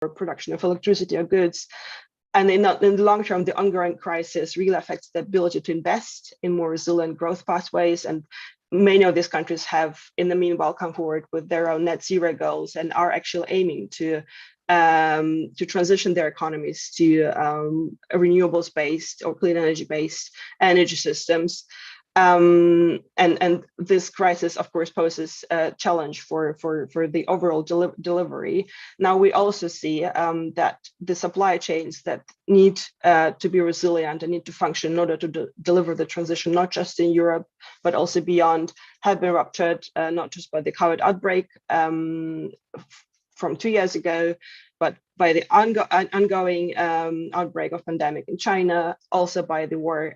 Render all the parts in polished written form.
production of electricity or goods. And in the long term, the ongoing crisis really affects the ability to invest in more resilient growth pathways. And many of these countries have, in the meanwhile, come forward with their own net zero goals and are actually aiming to transition their economies to renewables-based or clean energy-based energy systems. And this crisis, of course, poses a challenge for the overall delivery. Now we also see that the supply chains that need to be resilient and need to function in order to deliver the transition, not just in Europe, but also beyond, have been ruptured, not just by the COVID outbreak from 2 years ago, but by the ongoing outbreak of pandemic in China, also by the war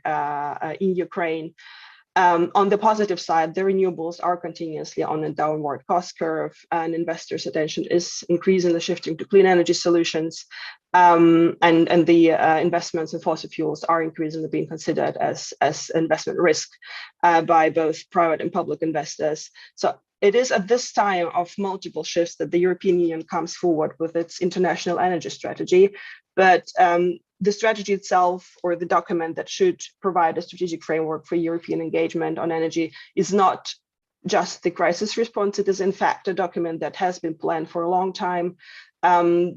in Ukraine. On the positive side, the renewables are continuously on a downward cost curve, and investors' attention is increasingly shifting to clean energy solutions, and the investments in fossil fuels are increasingly being considered as investment risk by both private and public investors. So it is at this time of multiple shifts that the European Union comes forward with its international energy strategy, but the strategy itself, or the document that should provide a strategic framework for European engagement on energy, is not just the crisis response. It is in fact a document that has been planned for a long time.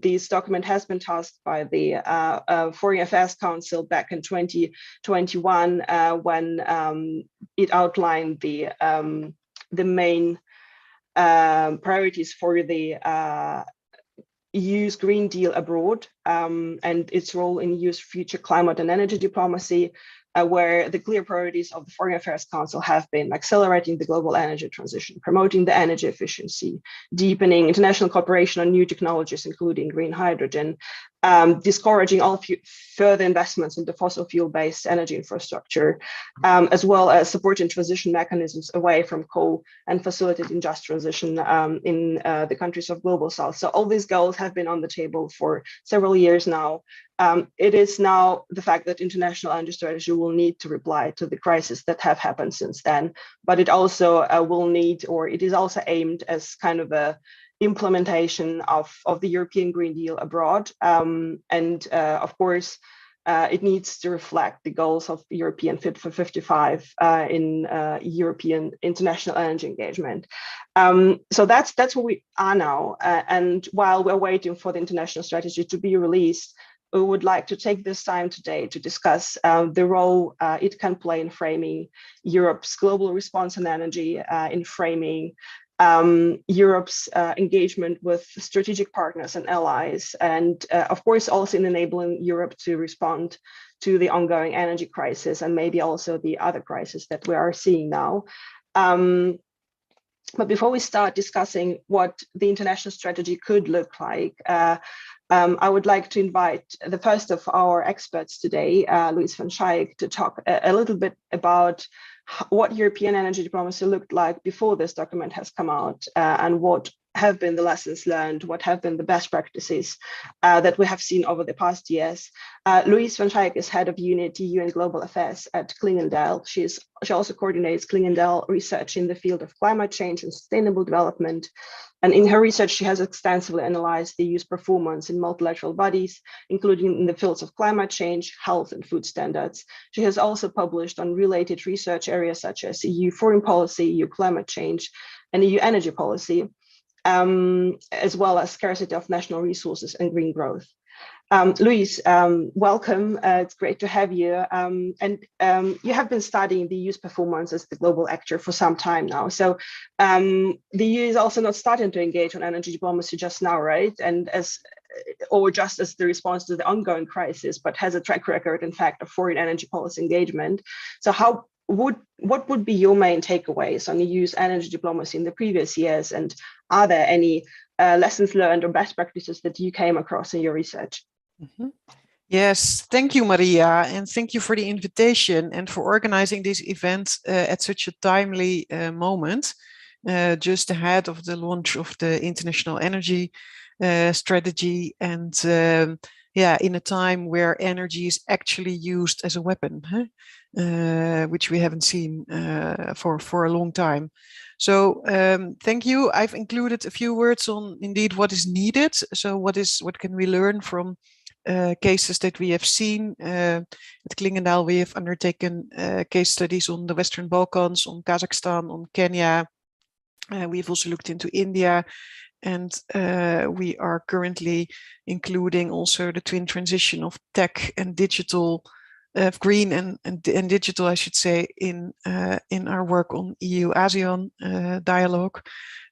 This document has been tasked by the Foreign Affairs Council back in 2021 when it outlined the main priorities for the EU's Green Deal abroad and its role in EU's future climate and energy diplomacy, where the clear priorities of the Foreign Affairs Council have been accelerating the global energy transition, promoting the energy efficiency, deepening international cooperation on new technologies, including green hydrogen, discouraging all further investments into fossil fuel-based energy infrastructure, as well as supporting transition mechanisms away from coal and facilitating just transition in the countries of Global South. So all these goals have been on the table for several years now. It is now the fact that international energy strategy will need to reply to the crises that have happened since then, but it also will need, or it is also aimed as kind of a implementation of the European Green Deal abroad. Of course, it needs to reflect the goals of the European Fit for 55 in European international energy engagement. So that's where we are now. And while we're waiting for the international strategy to be released, we would like to take this time today to discuss the role it can play in framing Europe's global response on energy, in framing Europe's engagement with strategic partners and allies, and of course also in enabling Europe to respond to the ongoing energy crisis and maybe also the other crisis that we are seeing now. But before we start discussing what the international strategy could look like, I would like to invite the first of our experts today, Louise van Schaik, to talk a little bit about what European energy diplomacy looked like before this document has come out, and what have been the lessons learned, what have been the best practices that we have seen over the past years. Louise van Schaik is head of unit EU and global affairs at Klingendal. She also coordinates Klingendal research in the field of climate change and sustainable development. And in her research, she has extensively analyzed the EU's performance in multilateral bodies, including in the fields of climate change, health, and food standards. She has also published on related research areas such as EU foreign policy, EU climate change, and EU energy policy, as well as scarcity of national resources and green growth. Louise, welcome. It's great to have you. You have been studying the EU's performance as the global actor for some time now. So the EU is also not starting to engage on energy diplomacy just now, right? Or just as the response to the ongoing crisis, but has a track record, in fact, of foreign energy policy engagement. So what would be your main takeaways on the EU's energy diplomacy in the previous years? And are there any lessons learned or best practices that you came across in your research? Mm-hmm. Yes, thank you, Maria, and thank you for the invitation and for organizing this event at such a timely moment, just ahead of the launch of the international energy strategy, and in a time where energy is actually used as a weapon. which we haven't seen for a long time. So thank you. I've included a few words on indeed what is needed. So what can we learn from cases that we have seen at Klingendahl? We have undertaken case studies on the Western Balkans, on Kazakhstan, on Kenya. We've also looked into India, and we are currently including also the twin transition of tech and digital, green and digital, I should say, in our work on EU-ASEAN dialogue.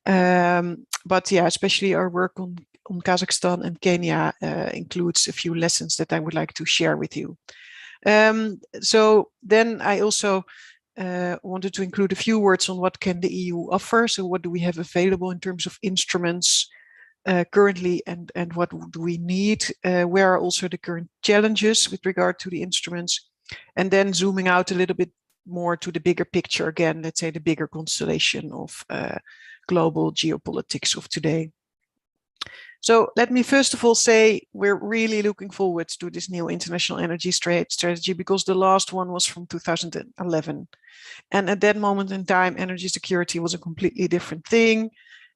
But yeah, especially our work on Kazakhstan and Kenya includes a few lessons that I would like to share with you. So then I also wanted to include a few words on what can the EU offer. So what do we have available in terms of instruments currently, and what do we need? Where are also the current challenges with regard to the instruments? And then zooming out a little bit more to the bigger picture again, let's say the bigger constellation of global geopolitics of today. So let me first of all say we're really looking forward to this new international energy strategy, because the last one was from 2011. And at that moment in time, energy security was a completely different thing.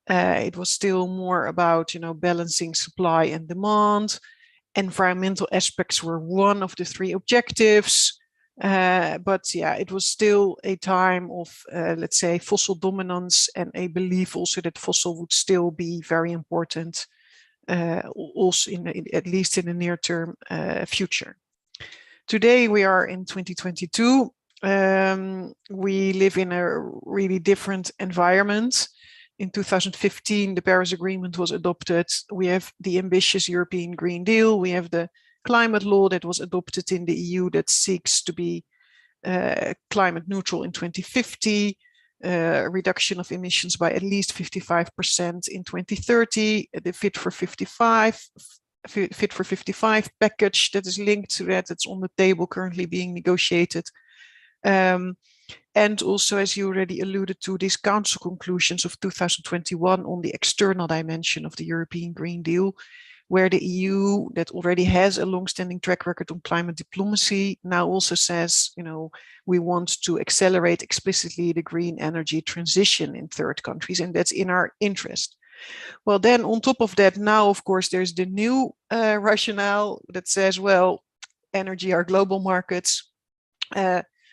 It was still more about, balancing supply and demand. Environmental aspects were one of the three objectives. But yeah, it was still a time of, let's say, fossil dominance, and a belief also that fossil would still be very important, also at least in the near term future. Today we are in 2022. We live in a really different environment. In 2015, the Paris Agreement was adopted. We have the ambitious European Green Deal. We have the climate law that was adopted in the EU that seeks to be climate neutral in 2050, reduction of emissions by at least 55% in 2030, the Fit for 55 package that is linked to that, that's on the table currently being negotiated. And also, as you already alluded to, these council conclusions of 2021 on the external dimension of the European Green Deal, where the EU, that already has a long-standing track record on climate diplomacy, now also says, we want to accelerate explicitly the green energy transition in third countries, and that's in our interest. Well, then on top of that, now, of course, there's the new rationale that says, well, energy are global markets.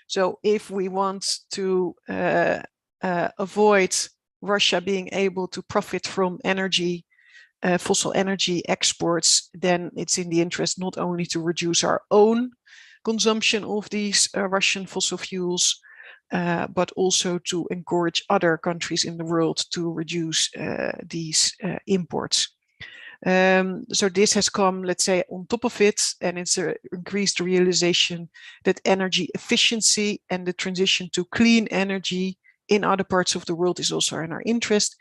So if we want to avoid Russia being able to profit from energy, fossil energy exports, then it's in the interest not only to reduce our own consumption of these Russian fossil fuels, but also to encourage other countries in the world to reduce these imports. So this has come, let's say, on top of it, and it's an increased realization that energy efficiency and the transition to clean energy in other parts of the world is also in our interest.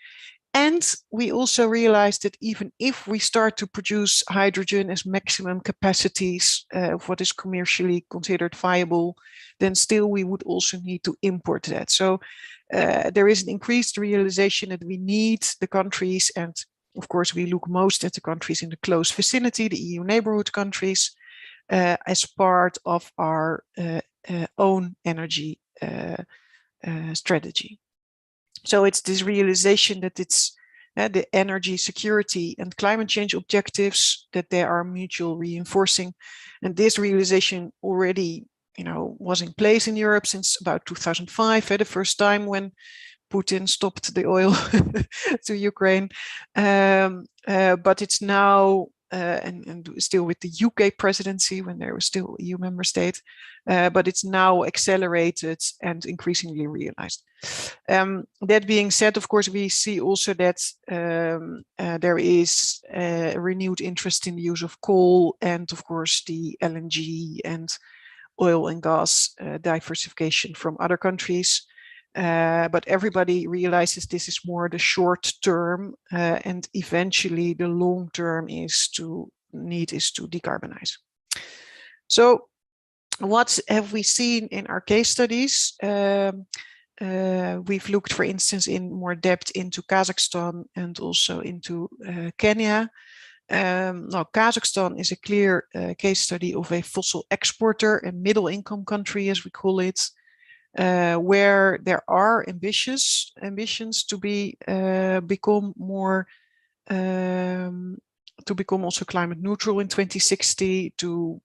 And we also realized that even if we start to produce hydrogen as maximum capacities of what is commercially considered viable, then still we would also need to import that. So there is an increased realization that we need the countries, and of course we look most at the countries in the close vicinity, the EU neighborhood countries, as part of our own energy strategy. So it's this realization that it's the energy security and climate change objectives, that they are mutual reinforcing. And this realization already, was in place in Europe since about 2005, the first time when Putin stopped the oil to Ukraine. But it's now, and still with the UK presidency when they were still EU member state, but it's now accelerated and increasingly realized. That being said, of course, we see also that there is a renewed interest in the use of coal and, of course, the LNG and oil and gas diversification from other countries. But everybody realizes this is more the short term, and eventually the long term is to decarbonize. So what have we seen in our case studies? We've looked, for instance, in more depth into Kazakhstan and also into Kenya. Now, Kazakhstan is a clear case study of a fossil exporter, a middle income country, as we call it, where there are ambitions to become more, to become also climate neutral in 2060, to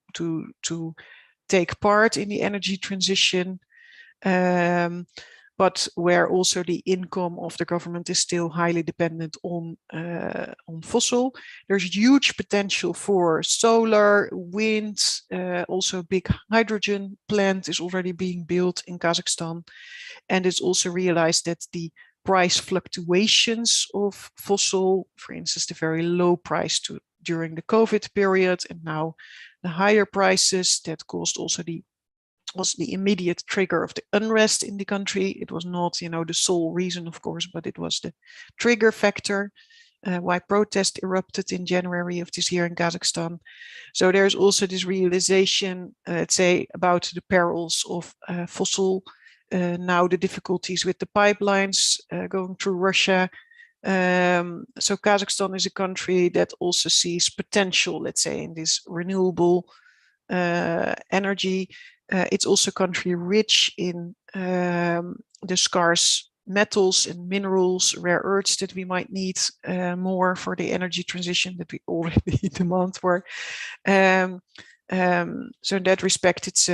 take part in the energy transition. But where also the income of the government is still highly dependent on fossil. There's huge potential for solar, wind, also a big hydrogen plant is already being built in Kazakhstan. And it's also realized that the price fluctuations of fossil, for instance, the very low price during the COVID period, and now the higher prices that caused also was the immediate trigger of the unrest in the country. It was not, the sole reason, of course, but it was the trigger factor why protest erupted in January of this year in Kazakhstan. So there's also this realization, let's say, about the perils of fossil, now the difficulties with the pipelines going through Russia. So Kazakhstan is a country that also sees potential, let's say, in this renewable energy. It's also a country rich in the scarce metals and minerals, rare earths that we might need more for the energy transition that we already demand for. So in that respect, it's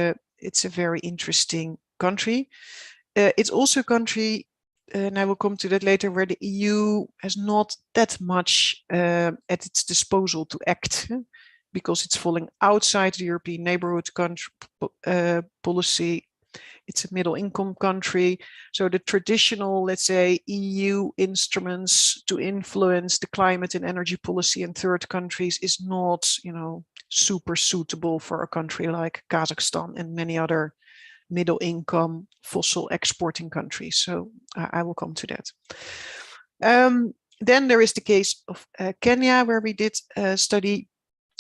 a very interesting country. It's also a country, and I will come to that later, where the EU has not that much at its disposal to act, because it's falling outside the European neighborhood country, policy. It's a middle income country. So the traditional, let's say, EU instruments to influence the climate and energy policy in third countries is not, super suitable for a country like Kazakhstan and many other middle income fossil exporting countries. So I will come to that. Then there is the case of Kenya, where we did study.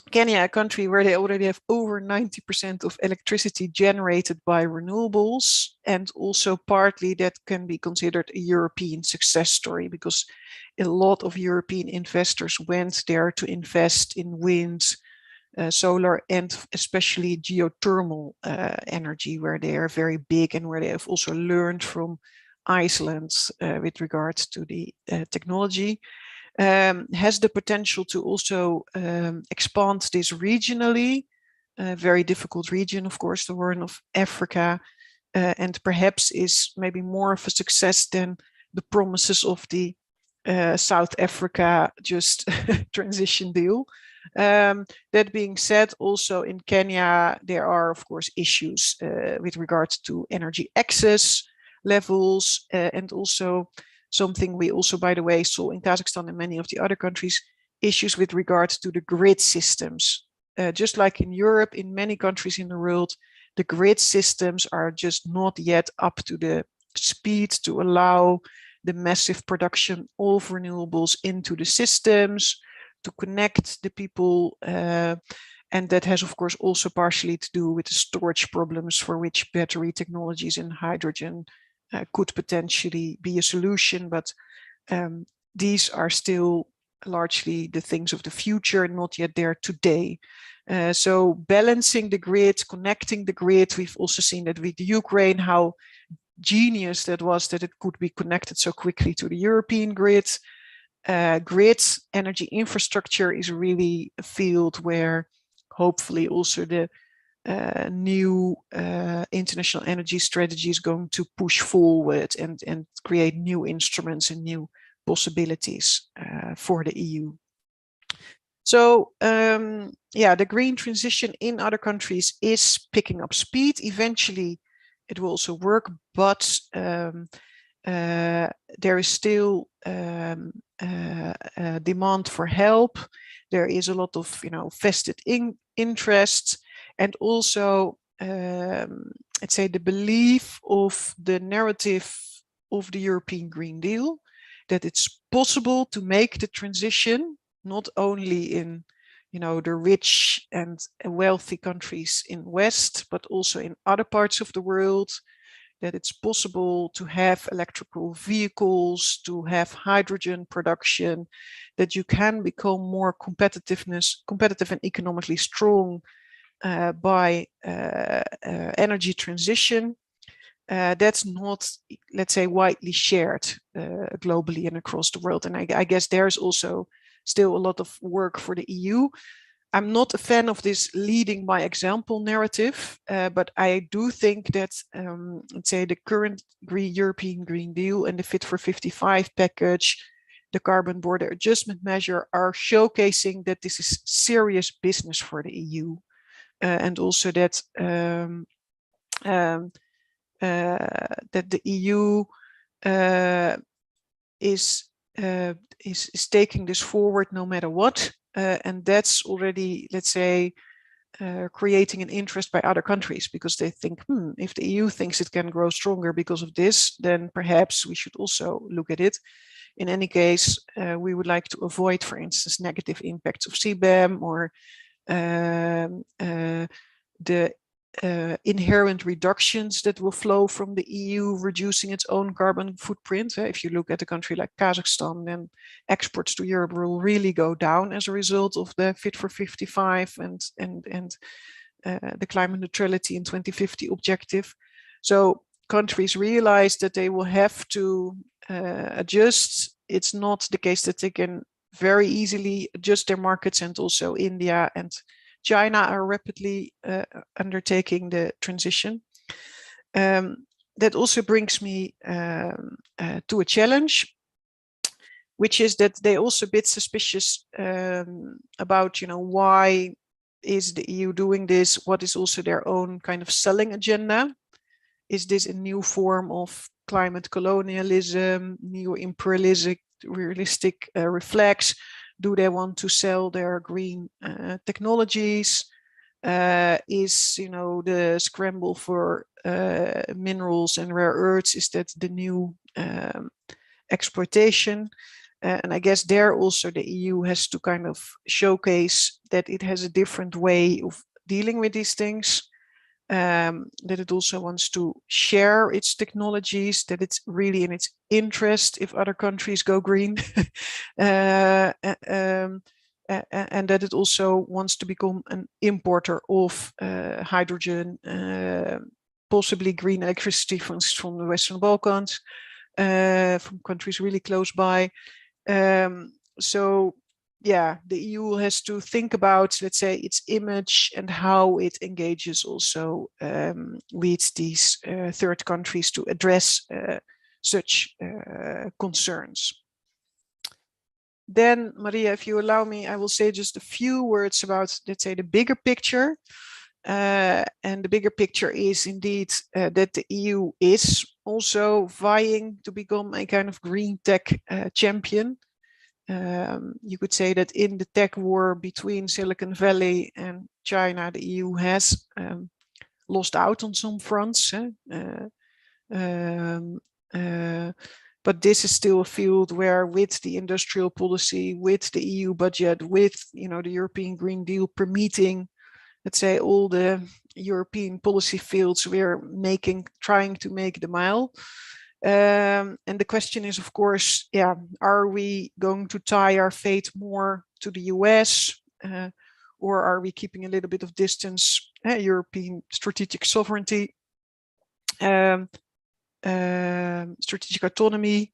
Kenya, a country where they already have over 90% of electricity generated by renewables, and also partly that can be considered a European success story, because a lot of European investors went there to invest in wind, solar, and especially geothermal energy, where they are very big and where they have also learned from Iceland with regards to the technology. Has the potential to also expand this regionally. A very difficult region, of course, the Horn of Africa, and perhaps is maybe more of a success than the promises of the South Africa just transition deal. That being said, also in Kenya, there are, of course, issues with regards to energy access levels, and also something we also, by the way, saw in Kazakhstan and many of the other countries, issues with regards to the grid systems. Just like in Europe, in many countries in the world, the grid systems are just not yet up to the speed to allow the massive production of renewables into the systems, to connect the people. And that has, of course, also partially to do with the storage problems, for which battery technologies and hydrogen could potentially be a solution, but these are still largely the things of the future, not yet there today. So balancing the grid, connecting the grid, we've also seen that with Ukraine, how genius that was that it could be connected so quickly to the European grid. Grid energy infrastructure is really a field where hopefully also the new international energy strategy is going to push forward and create new instruments and new possibilities for the EU. So the green transition in other countries is picking up speed. Eventually it will also work, but there is still demand for help. There is a lot of vested interest, and also let's say the belief of the narrative of the European Green Deal, that it's possible to make the transition not only in the rich and wealthy countries in West, but also in other parts of the world. that it's possible to have electrical vehicles, to have hydrogen production, that you can become more competitive and economically strong by energy transition. That's not, let's say, widely shared globally and across the world. And I guess there's also still a lot of work for the EU. I'm not a fan of this leading by example narrative, but I do think that, let's say, the current European Green Deal and the Fit for 55 package, the carbon border adjustment measure, are showcasing that this is serious business for the EU, and also that that the EU is taking this forward no matter what, and that's already, let's say, creating an interest by other countries, because they think, if the EU thinks it can grow stronger because of this, then perhaps we should also look at it. In any case, we would like to avoid, for instance, negative impacts of CBAM or the inherent reductions that will flow from the EU reducing its own carbon footprint. If you look at a country like Kazakhstan, then exports to Europe will really go down as a result of the Fit for 55 and the climate neutrality in 2050 objective. So countries realize that they will have to adjust. It's not the case that they can very easily adjust their markets, and also India and China are rapidly undertaking the transition. That also brings me to a challenge, which is that they're also a bit suspicious about, why is the EU doing this? What is also their own kind of selling agenda? Is this a new form of climate colonialism, neo-imperialistic reflex? Do they want to sell their green technologies? Is, the scramble for minerals and rare earths, is that the new exploitation? And I guess there also the EU has to kind of showcase that it has a different way of dealing with these things. That it also wants to share its technologies, that it's really in its interest if other countries go green, and that it also wants to become an importer of hydrogen, possibly green electricity from the Western Balkans, from countries really close by. So yeah, the EU has to think about, let's say, its image and how it engages also with these third countries to address such concerns. Then, Maria, if you allow me, I will say just a few words about, let's say, the bigger picture. And the bigger picture is indeed that the EU is also vying to become a kind of green tech champion. You could say that in the tech war between Silicon Valley and China, the EU has lost out on some fronts. But this is still a field where, with the industrial policy, with the EU budget, with the European Green Deal permitting, let's say, all the European policy fields, we're trying to make the mile. And the question is, of course, are we going to tie our fate more to the US, or are we keeping a little bit of distance? European strategic sovereignty, strategic autonomy,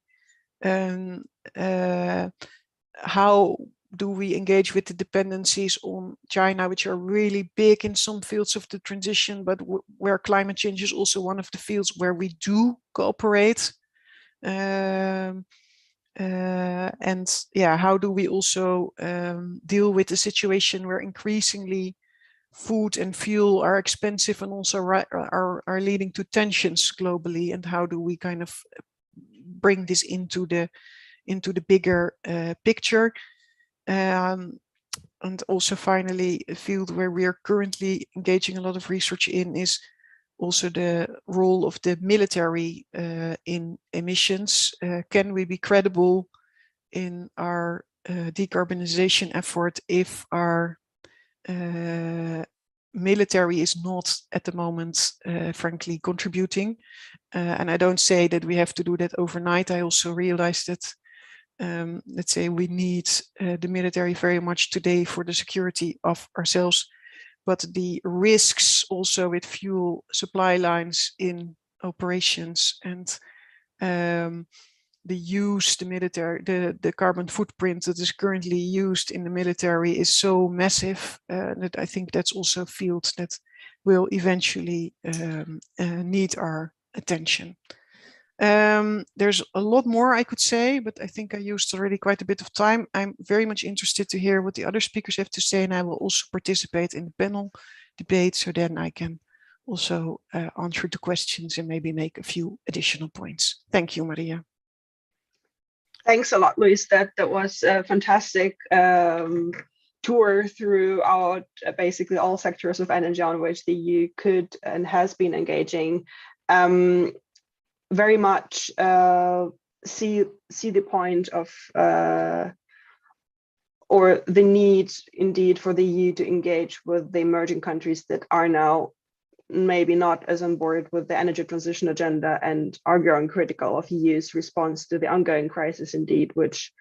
how do we engage with the dependencies on China, which are really big in some fields of the transition, but where climate change is also one of the fields where we do cooperate? And how do we also deal with the situation where increasingly food and fuel are expensive and also are leading to tensions globally? And how do we kind of bring this into the bigger picture? And also, finally, a field where we are currently engaging a lot of research in is also the role of the military in emissions. Can we be credible in our decarbonization effort if our military is not at the moment, frankly, contributing. And I don't say that we have to do that overnight. I also realize that, let's say, we need the military very much today for the security of ourselves. But the risks also with fuel supply lines in operations and the use, the carbon footprint that is currently used in the military is so massive that I think that's also a field that will eventually need our attention. There's a lot more I could say, but I think I used already quite a bit of time. I'm very much interested to hear what the other speakers have to say, and I will also participate in the panel debate, so then I can also answer the questions and maybe make a few additional points. Thank you, Maria. Thanks a lot, Luis. That was a fantastic tour throughout basically all sectors of energy on which the EU could and has been engaging. Very much see the point of or the need indeed for the EU to engage with the emerging countries that are now maybe not as on board with the energy transition agenda and are growing critical of EU's response to the ongoing crisis indeed, which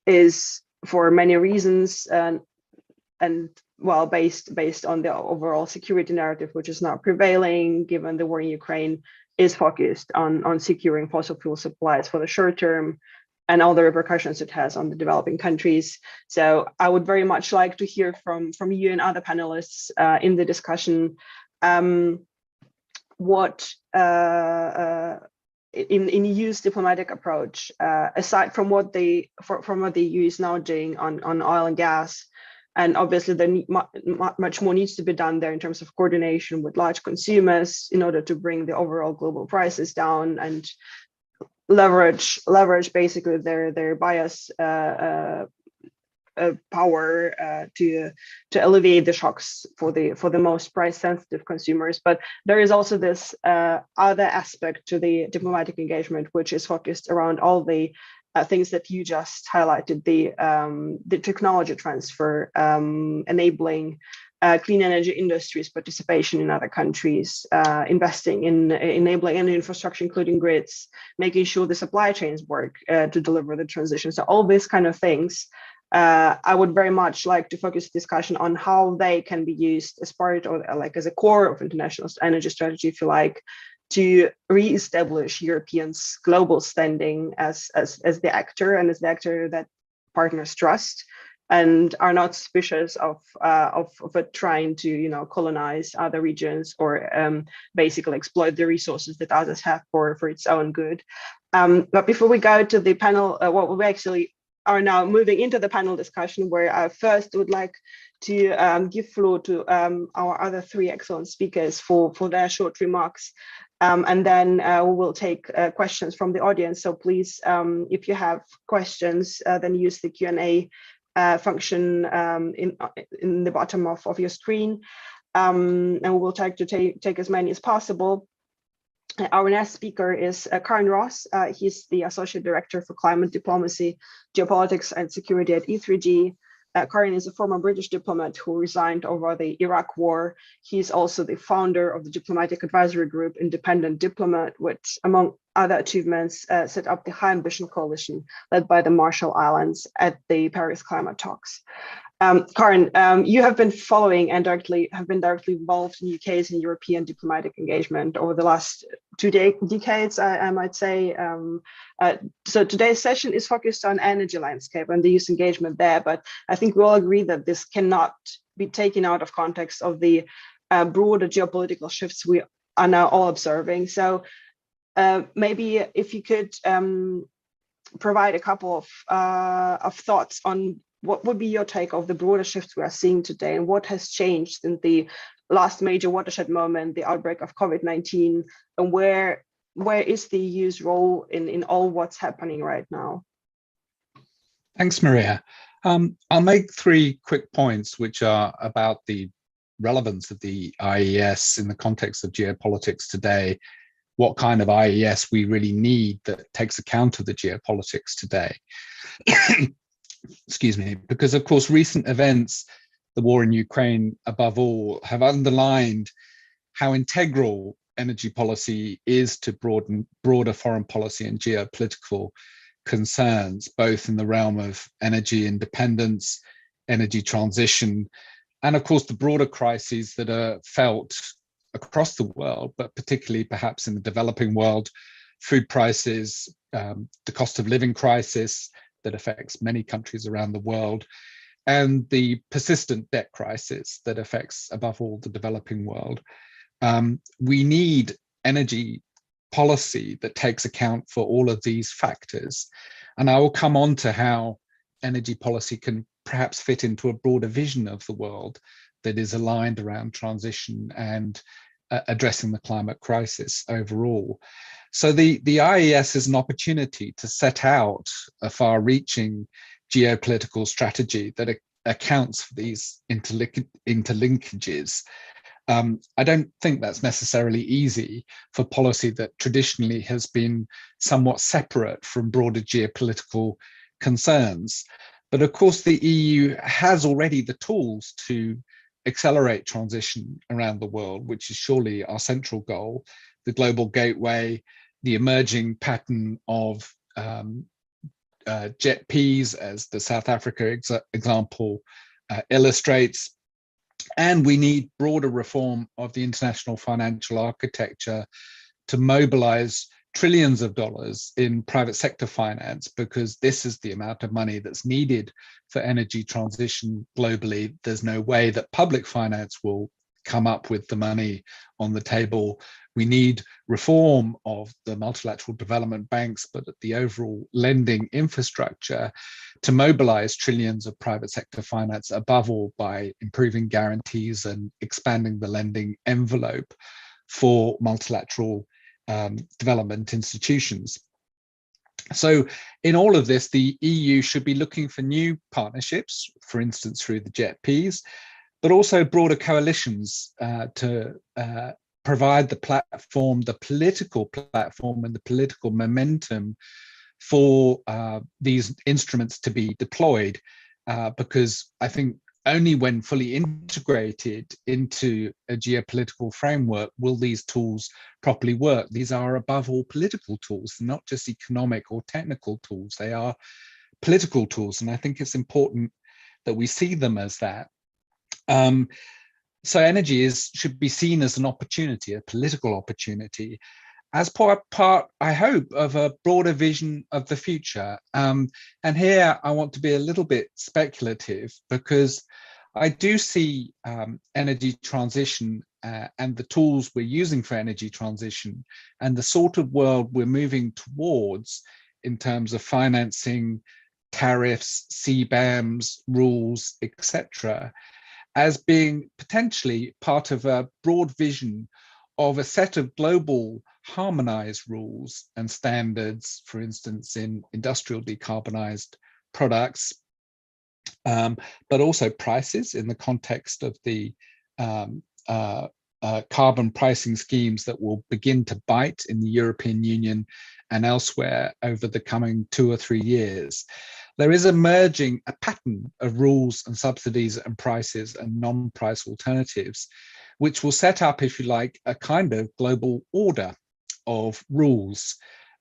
is for many reasons and well based on the overall security narrative, which is not prevailing given the war in Ukraine is focused on securing fossil fuel supplies for the short term and all the repercussions it has on the developing countries. So I would very much like to hear from you and other panelists in the discussion what in EU's diplomatic approach, aside from what the EU is now doing on oil and gas, and obviously there much more needs to be done there in terms of coordination with large consumers in order to bring the overall global prices down and leverage basically their bias power to alleviate the shocks for the most price sensitive consumers. But there is also this other aspect to the diplomatic engagement, which is focused around all the things that you just highlighted, the technology transfer, enabling clean energy industries participation in other countries, investing in enabling energy infrastructure, including grids, making sure the supply chains work to deliver the transition. So all these kind of things, I would very much like to focus discussion on how they can be used as part or like as a core of international energy strategy, if you like, to re-establish Europeans' global standing as the actor and as the actor that partners trust and are not suspicious of it trying to colonize other regions or basically exploit the resources that others have for its own good. But before we go to the panel, what we actually are now moving into the panel discussion, where I first would like to give floor to our other three excellent speakers for their short remarks. And then we will take questions from the audience. So please, if you have questions, then use the Q&A function in the bottom of your screen. And we will try to take as many as possible. Our next speaker is Karen Ross. He's the Associate Director for Climate Diplomacy, Geopolitics and Security at E3G. Karen is a former British diplomat who resigned over the Iraq War. He's also the founder of the diplomatic advisory group Independent Diplomat, which, among other achievements, set up the High Ambition Coalition led by the Marshall Islands at the Paris Climate Talks. Karen, you have been following and have been directly involved in UK's and European diplomatic engagement over the last two decades, I might say. So today's session is focused on energy landscape and the youth engagement there, but I think we all agree that this cannot be taken out of context of the broader geopolitical shifts we are now all observing. So maybe if you could provide a couple of thoughts on what would be your take of the broader shifts we are seeing today and what has changed in the last major watershed moment, the outbreak of COVID-19, and where is the EU's role in all what's happening right now? Thanks, Maria. I'll make three quick points, which are about the relevance of the IES in the context of geopolitics today, what kind of IES we really need that takes account of the geopolitics today. Excuse me, because of course recent events the war in Ukraine, above all, have underlined how integral energy policy is to broader foreign policy and geopolitical concerns, both in the realm of energy independence, energy transition, and of course the broader crises that are felt across the world, but particularly perhaps in the developing world: food prices, the cost of living crisis that affects many countries around the world, and the persistent debt crisis that affects, above all, the developing world. We need energy policy that takes account for all of these factors. And I will come on to how energy policy can perhaps fit into a broader vision of the world that is aligned around transition and addressing the climate crisis overall. So the IES is an opportunity to set out a far-reaching geopolitical strategy that accounts for these interlinkages. I don't think that's necessarily easy for policy that traditionally has been somewhat separate from broader geopolitical concerns. But of course, the EU has already the tools to accelerate transition around the world, which is surely our central goal: the global gateway, the emerging pattern of JETPs, as the South Africa example illustrates. And we need broader reform of the international financial architecture to mobilize trillions of dollars in private sector finance, because this is the amount of money that's needed for energy transition globally. There's no way that public finance will come up with the money on the table. We need reform of the multilateral development banks, but the overall lending infrastructure to mobilize trillions of private sector finance, above all by improving guarantees and expanding the lending envelope for multilateral development institutions. So in all of this, the EU should be looking for new partnerships, for instance, through the JETPs, but also broader coalitions to provide the platform, the political platform and the political momentum for these instruments to be deployed, because I think only when fully integrated into a geopolitical framework will these tools properly work. These are above all political tools, not just economic or technical tools. They are political tools, and I think it's important that we see them as that. So energy should be seen as an opportunity, a political opportunity, as part, I hope, of a broader vision of the future. And here I want to be a little bit speculative, because I do see energy transition and the tools we're using for energy transition and the sort of world we're moving towards in terms of financing, tariffs, CBAMs, rules, etc., as being potentially part of a broad vision of a set of global harmonized rules and standards, for instance, in industrial decarbonized products, but also prices in the context of the carbon pricing schemes that will begin to bite in the European Union and elsewhere over the coming 2 or 3 years. There is emerging a pattern of rules and subsidies and prices and non-price alternatives, which will set up, if you like, a kind of global order of rules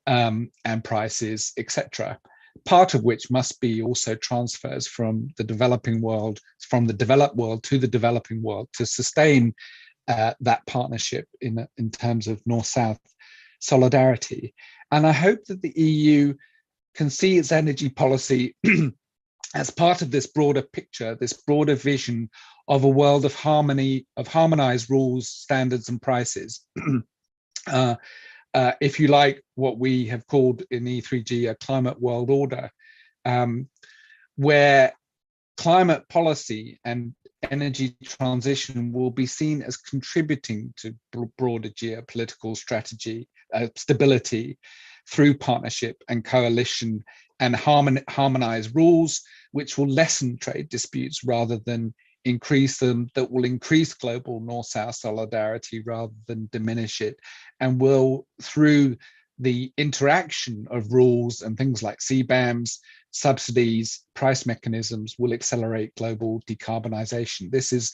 and prices, etc., part of which must be also transfers from the developing world, from the developed world to the developing world, to sustain that partnership in terms of North-South solidarity. And I hope that the EU can see its energy policy as part of this broader picture, this broader vision of a world of harmony, of harmonized rules, standards, and prices. If you like, what we have called in E3G a climate world order, where climate policy and energy transition will be seen as contributing to broader geopolitical strategy, stability, through partnership and coalition, and harmonize rules, which will lessen trade disputes rather than increase them, that will increase global North-South solidarity rather than diminish it, and will, through the interaction of rules and things like CBAMs, subsidies, price mechanisms will accelerate global decarbonization. This is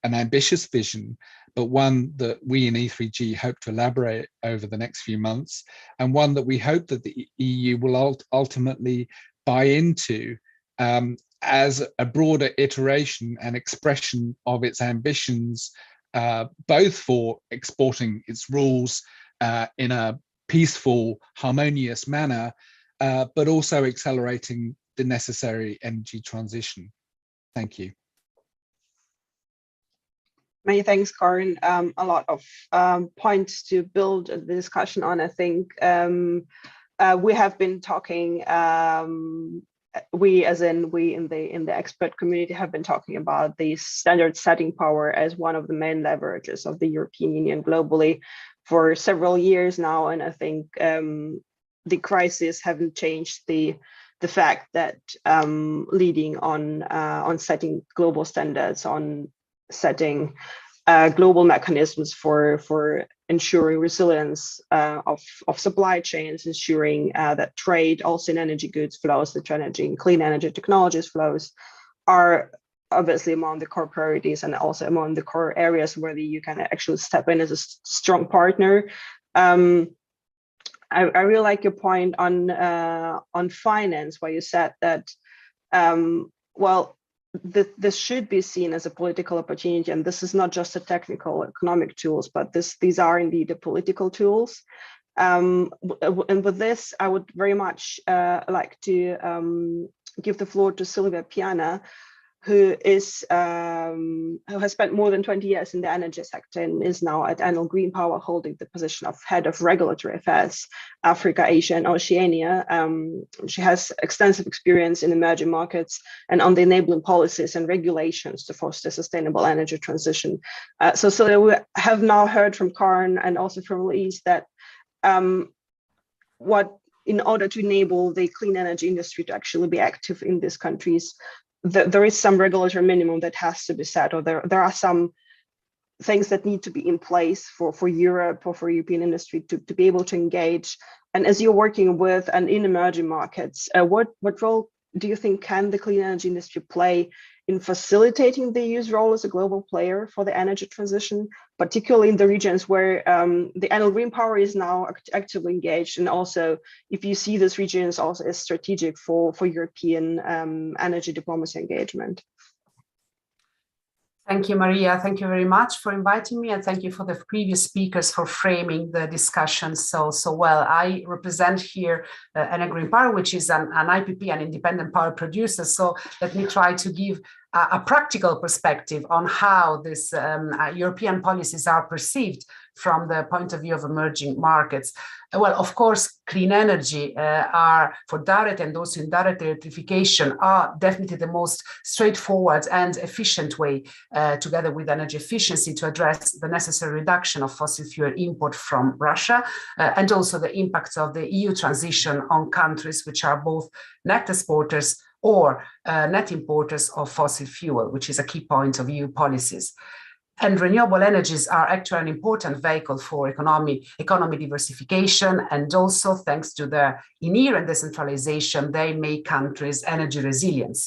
an ambitious vision, but one that we in E3G hope to elaborate over the next few months, and one that we hope that the EU will ultimately buy into as a broader iteration and expression of its ambitions, both for exporting its rules in a peaceful, harmonious manner, but also accelerating the necessary energy transition. Thank you. Many thanks, Karin. A lot of points to build the discussion on. I think we have been talking. We, as in we in the expert community, have been talking about the standard setting power as one of the main leverages of the European Union globally for several years now, and I think the crisis haven't changed the fact that leading on setting global standards, on setting global mechanisms for ensuring resilience of supply chains, ensuring that trade also in energy goods flows, that energy in clean energy technologies flows, are obviously among the core priorities and also among the core areas where the EU can actually step in as a strong partner. I really like your point on finance, where you said that well, this should be seen as a political opportunity, and this is not just a technical economic tools, but these are indeed the political tools. And with this, I would very much like to give the floor to Silvia Piana, who has spent more than 20 years in the energy sector and is now at Enel Green Power, holding the position of Head of Regulatory Affairs, Africa, Asia, and Oceania. She has extensive experience in emerging markets and on the enabling policies and regulations to foster sustainable energy transition. So we have now heard from Karin and also from Louise that in order to enable the clean energy industry to actually be active in these countries, there is some regulatory minimum that has to be set, or there are some things that need to be in place for Europe or for European industry to be able to engage. And as you're working with and in emerging markets, what role do you think can the clean energy industry play in facilitating the EU's role as a global player for the energy transition, particularly in the regions where the Enel Green Power is now actively engaged, and also if you see these regions also as strategic for European energy diplomacy engagement? Thank you, Maria. Thank you very much for inviting me, and thank you for the previous speakers for framing the discussion so well. I represent here Enel Green Power, which is an IPP, an independent power producer. So let me try to give a practical perspective on how these European policies are perceived from the point of view of emerging markets. Well, of course, clean energy are for direct and also indirect electrification are definitely the most straightforward and efficient way, together with energy efficiency, to address the necessary reduction of fossil fuel import from Russia, and also the impacts of the EU transition on countries which are both net exporters or net importers of fossil fuel, which is a key point of EU policies. And renewable energies are actually an important vehicle for economy diversification, and also thanks to their inherent decentralization, they make countries energy resilient.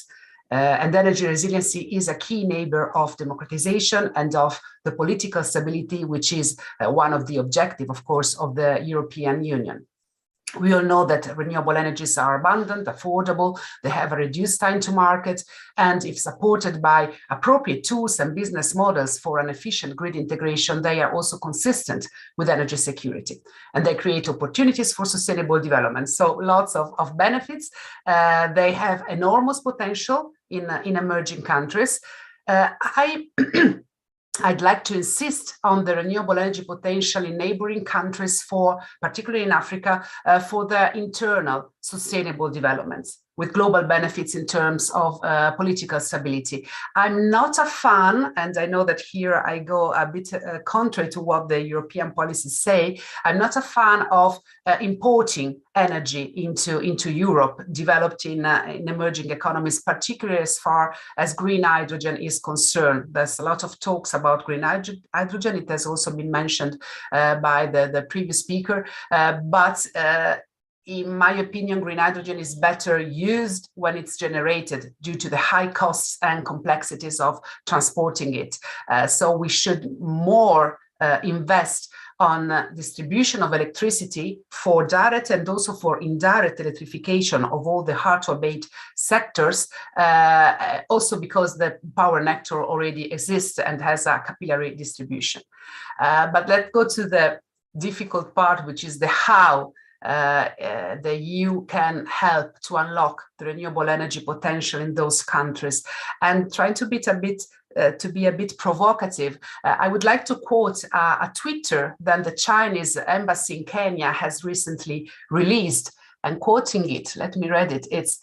And energy resiliency is a key enabler of democratization and of the political stability, which is one of the objectives, of course, of the European Union. We all know that renewable energies are abundant, affordable, they have a reduced time to market, and if supported by appropriate tools and business models for an efficient grid integration, they are also consistent with energy security. And they create opportunities for sustainable development. So lots of benefits. They have enormous potential in emerging countries. I'd like to insist on the renewable energy potential in neighboring countries, particularly in Africa, for their internal sustainable developments, with global benefits in terms of political stability. I'm not a fan, and I know that here I go a bit contrary to what the European policies say, I'm not a fan of importing energy into Europe, developed in emerging economies, particularly as far as green hydrogen is concerned. There's a lot of talks about green hydrogen. It has also been mentioned by the previous speaker, but in my opinion, green hydrogen is better used when it's generated due to the high costs and complexities of transporting it. So we should more invest on distribution of electricity for direct and also for indirect electrification of all the hard-to-abate sectors, also because the power network already exists and has a capillary distribution. But let's go to the difficult part, which is the how the EU can help to unlock the renewable energy potential in those countries. And trying to be a bit provocative, I would like to quote a Twitter that the Chinese embassy in Kenya has recently released, and quoting it, let me read it. It's,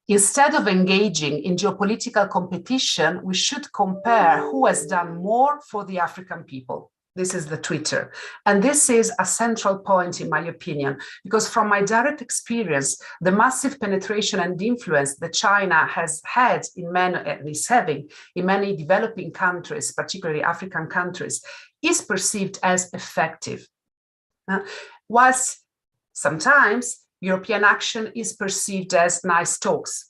"Instead of engaging in geopolitical competition, we should compare who has done more for the African people." This is the Twitter. And this is a central point, in my opinion, because from my direct experience, the massive penetration and influence that China has had is having in many developing countries, particularly African countries, is perceived as effective. Whilst sometimes European action is perceived as nice talks.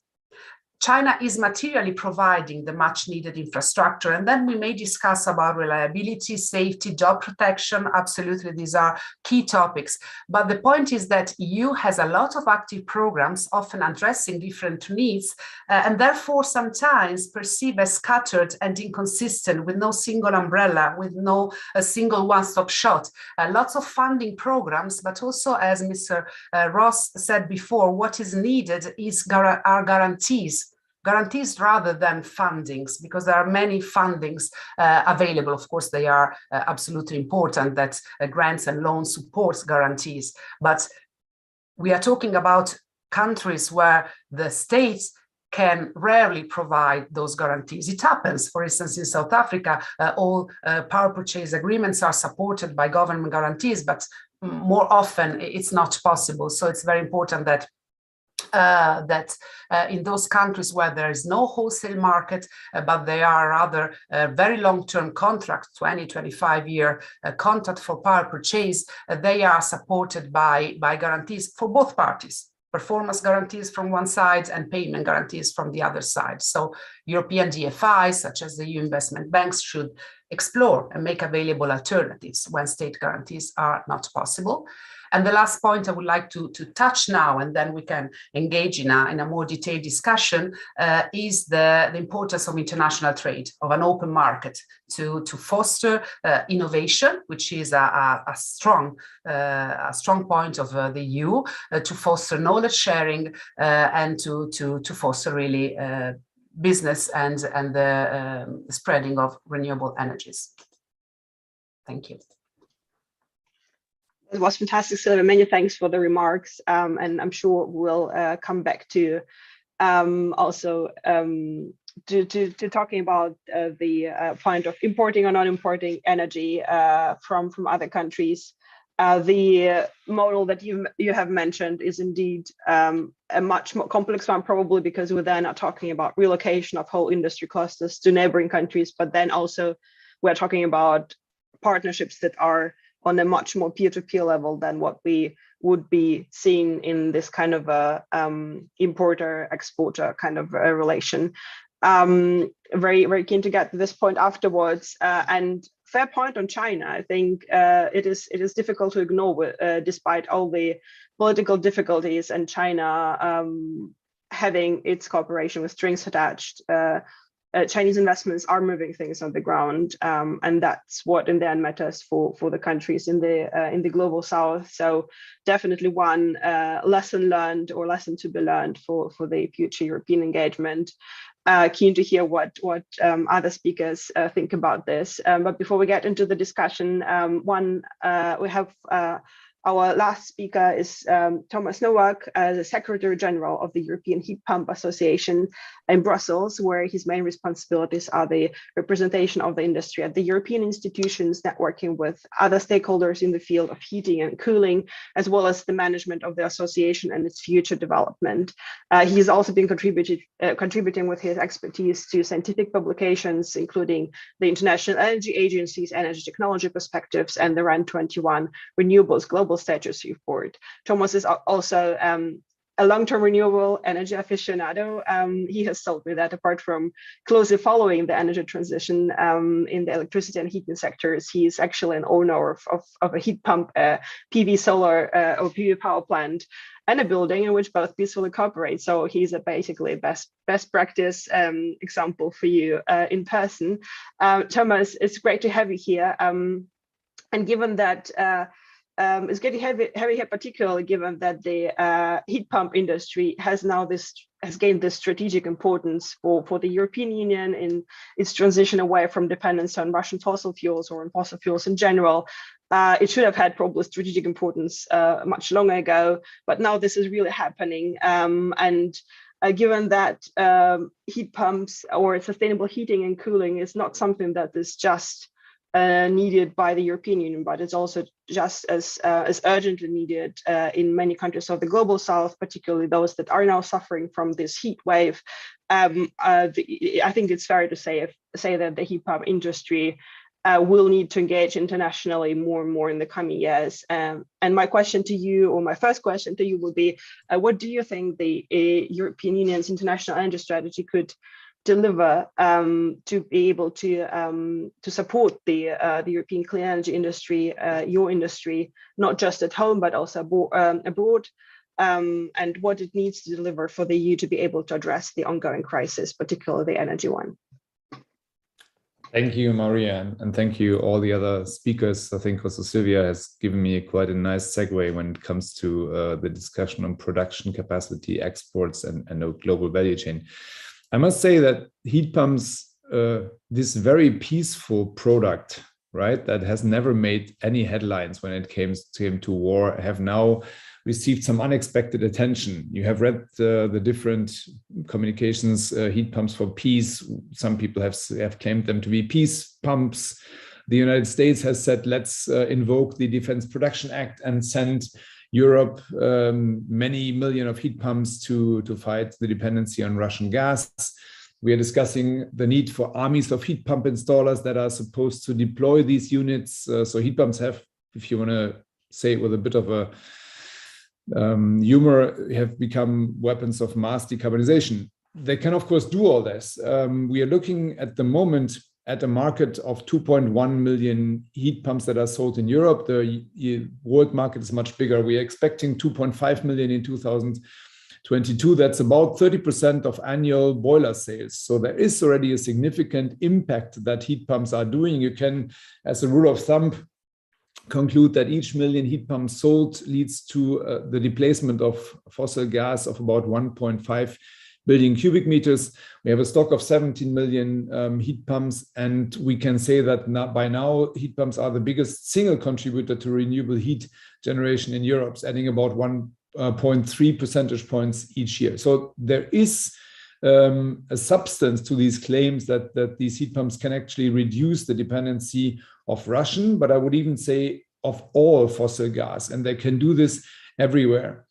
China is materially providing the much needed infrastructure, and then we may discuss about reliability, safety, job protection. Absolutely, these are key topics. But the point is that EU has a lot of active programs, often addressing different needs, and therefore sometimes perceived as scattered and inconsistent, with no single umbrella, with no a single one-stop shop. Lots of funding programs, but also, as Mr. Ross said before, what is needed are guarantees. Guarantees rather than fundings, because there are many fundings available. Of course, they are absolutely important, that grants and loans support guarantees. But we are talking about countries where the states can rarely provide those guarantees. It happens, for instance, in South Africa, all power purchase agreements are supported by government guarantees, but more often it's not possible. So it's very important that in those countries where there is no wholesale market, but there are rather very long-term contracts, 20, 25-year contract for power purchase, they are supported by guarantees for both parties. Performance guarantees from one side and payment guarantees from the other side. So European DFIs, such as the EU investment banks, should explore and make available alternatives when state guarantees are not possible. And the last point I would like to touch now, and then we can engage in a more detailed discussion, is the importance of international trade, of an open market, to foster innovation, which is a strong point of the EU, to foster knowledge sharing, and to foster really business and the spreading of renewable energies. Thank you. It was fantastic, Silvia. Many thanks for the remarks, and I'm sure we'll come back to also to talking about the point of importing or non-importing energy from other countries. The model that you have mentioned is indeed a much more complex one, probably because we're then not talking about relocation of whole industry clusters to neighboring countries, but then also we're talking about partnerships that are on a much more peer-to-peer level than what we would be seeing in this kind of a importer-exporter kind of a relation. Very, very keen to get to this point afterwards. And fair point on China. I think it is difficult to ignore, despite all the political difficulties and China having its cooperation with strings attached. Chinese investments are moving things on the ground, and that's what in the end matters for the countries in the global south. So definitely one lesson learned or lesson to be learned for the future European engagement. Keen to hear what other speakers think about this. But before we get into the discussion, we have our last speaker is Thomas Snowwalk, the Secretary General of the European Heat Pump Association in Brussels, where his main responsibilities are the representation of the industry at the European institutions, networking with other stakeholders in the field of heating and cooling, as well as the management of the association and its future development. He has also been contributing with his expertise to scientific publications, including the International Energy Agency's Energy Technology Perspectives and the RAN 21 Renewables Global global status report. Thomas is also a long-term renewable energy aficionado. He has told me that apart from closely following the energy transition in the electricity and heating sectors, he is actually an owner of a heat pump, PV solar or PV power plant, and a building in which both peacefully cooperate. So he's a basically best practice example for you in person. Thomas, it's great to have you here. And given that it's getting heavy here, particularly given that the heat pump industry has gained this strategic importance for the European Union in its transition away from dependence on Russian fossil fuels or on fossil fuels in general. It should have had probably strategic importance much longer ago, but now this is really happening. Given that heat pumps or sustainable heating and cooling is not something that is just needed by the European Union, but it's also just as urgently needed in many countries of the global south, particularly those that are now suffering from this heat wave. I think it's fair to say that the heat pump industry will need to engage internationally more and more in the coming years. And my question to you, or my first question to you, would be, what do you think the European Union's international energy strategy could deliver to be able to support the European clean energy industry, your industry, not just at home, but also abroad, and what it needs to deliver for the EU to be able to address the ongoing crisis, particularly the energy one? Thank you, Maria, and thank you all the other speakers. I think also Sylvia has given me quite a nice segue when it comes to the discussion on production capacity, exports, and a global value chain. I must say that heat pumps, this very peaceful product, right, that has never made any headlines when it came to war, have now received some unexpected attention. You have read the different communications, heat pumps for peace. Some people have claimed them to be peace pumps. The United States has said, let's invoke the Defense Production Act and send Europe many million of heat pumps to fight the dependency on Russian gas. We are discussing the need for armies of heat pump installers that are supposed to deploy these units. So heat pumps have, if you want to say it with a bit of a humor, have become weapons of mass decarbonization. They can, of course, do all this. We are looking at the moment at a market of 2.1 million heat pumps that are sold in Europe. The world market is much bigger. We are expecting 2.5 million in 2022. That's about 30% of annual boiler sales. So there is already a significant impact that heat pumps are doing. You can, as a rule of thumb, conclude that each million heat pumps sold leads to the displacement of fossil gas of about 1.5 billion cubic meters. We have a stock of 17 million heat pumps, and we can say that by now heat pumps are the biggest single contributor to renewable heat generation in Europe, adding about 1.3 percentage points each year. So there is a substance to these claims that these heat pumps can actually reduce the dependency of Russian, but I would even say of all fossil gas, and they can do this everywhere.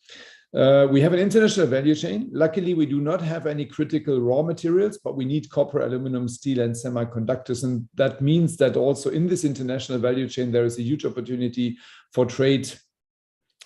We have an international value chain. Luckily, we do not have any critical raw materials, but we need copper, aluminum, steel, and semiconductors. And that means that also in this international value chain, there is a huge opportunity for trade,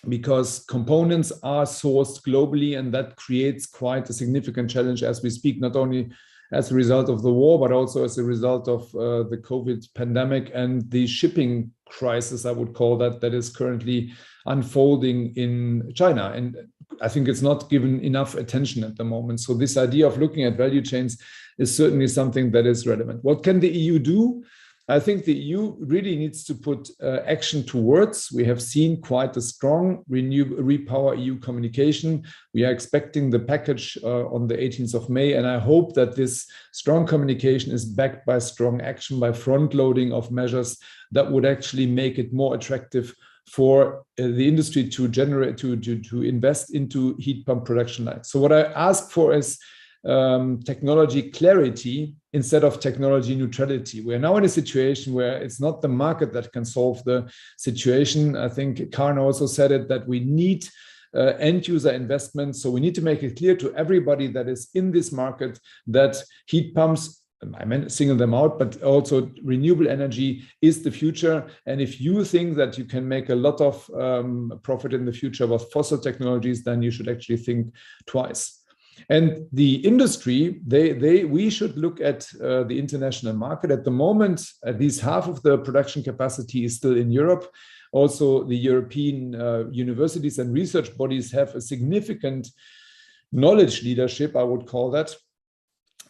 because components are sourced globally, and that creates quite a significant challenge as we speak, not only as a result of the war, but also as a result of the COVID pandemic and the shipping crisis, I would call that is currently unfolding in China. And I think it's not given enough attention at the moment. So this idea of looking at value chains is certainly something that is relevant. What can the EU do? I think the EU really needs to put action towards. We have seen quite a strong Repower EU communication. We are expecting the package on the 18th of May, and I hope that this strong communication is backed by strong action, by front loading of measures that would actually make it more attractive for the industry to generate, to invest into heat pump production lines. So what I ask for is technology clarity instead of technology neutrality. We are now in a situation where it's not the market that can solve the situation. I think Karen also said it, that we need end user investment. So we need to make it clear to everybody that is in this market that heat pumps I single them out, but also renewable energy is the future. And if you think that you can make a lot of profit in the future with fossil technologies, then you should actually think twice. And the industry, we should look at the international market. At the moment, at least half of the production capacity is still in Europe. Also, the European universities and research bodies have a significant knowledge leadership, I would call that.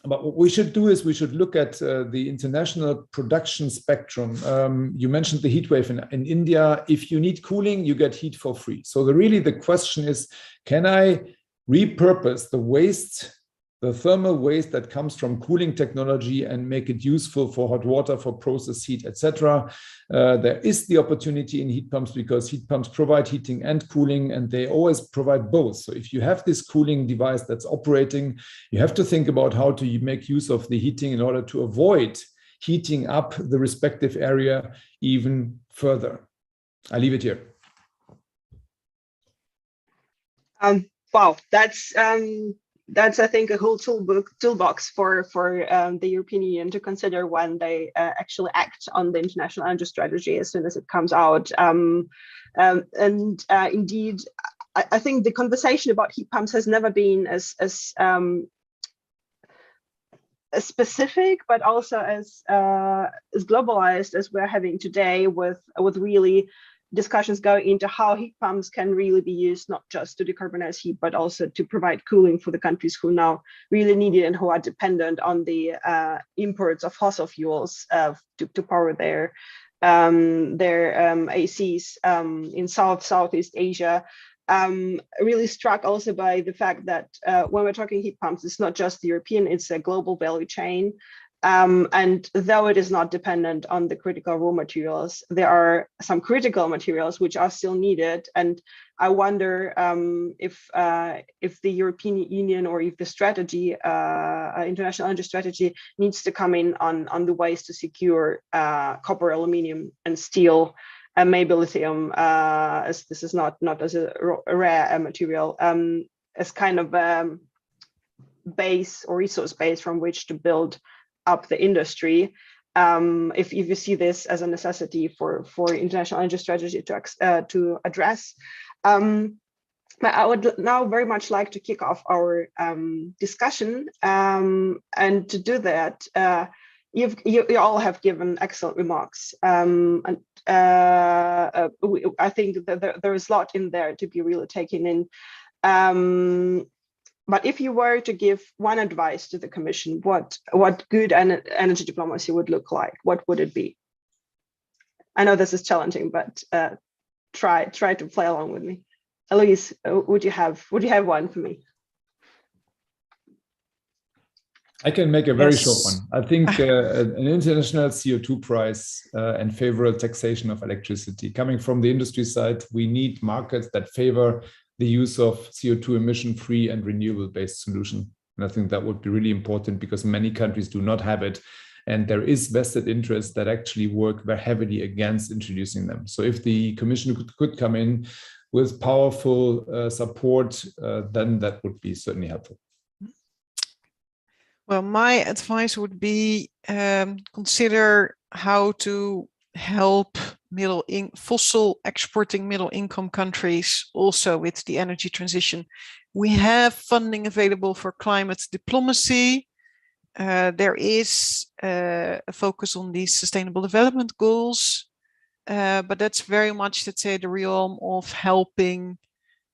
But what we should do is we should look at the international production spectrum. You mentioned the heat wave in India. If you need cooling, you get heat for free. So really the question is, can I repurpose the waste, the thermal waste that comes from cooling technology, and make it useful for hot water, for process heat, etc. There is the opportunity in heat pumps because heat pumps provide heating and cooling, and they always provide both. So if you have this cooling device that's operating, you have to think about how to make use of the heating in order to avoid heating up the respective area even further. I leave it here. Wow, that's I think a whole toolbox for the European Union to consider when they actually act on the international energy strategy as soon as it comes out. Indeed, I think the conversation about heat pumps has never been as specific, but also as globalized as we're having today, with really discussions going into how heat pumps can really be used not just to decarbonize heat, but also to provide cooling for the countries who now really need it and who are dependent on the imports of fossil fuels to power their ACs in Southeast Asia. Really struck also by the fact that when we're talking heat pumps, it's not just European, it's a global value chain. And though it is not dependent on the critical raw materials, there are some critical materials which are still needed. And I wonder if the European Union, or if the strategy, international energy strategy, needs to come in on the ways to secure copper, aluminium, and steel, and maybe lithium, as this is not as a rare material, as kind of base or resource base from which to build up the industry. If you see this as a necessity for international energy strategy to address. But I would now very much like to kick off our discussion, and to do that, you all have given excellent remarks, and I think that there is a lot in there to be really taken in. But if you were to give one advice to the Commission, what good energy diplomacy would look like, what would it be? I know this is challenging, but try to play along with me. Alois, would you have one for me? I can make a very short one. I think an international CO2 price and favorable taxation of electricity. Coming from the industry side, we need markets that favor the use of CO2 emission-free and renewable-based solution. And I think that would be really important because many countries do not have it. And there is vested interests that actually work very heavily against introducing them. So if the Commission could come in with powerful support, then that would be certainly helpful. Well, my advice would be consider how to help fossil exporting middle income countries also with the energy transition. We have funding available for climate diplomacy. There is a focus on these sustainable development goals, but that's very much, let's say, the realm of helping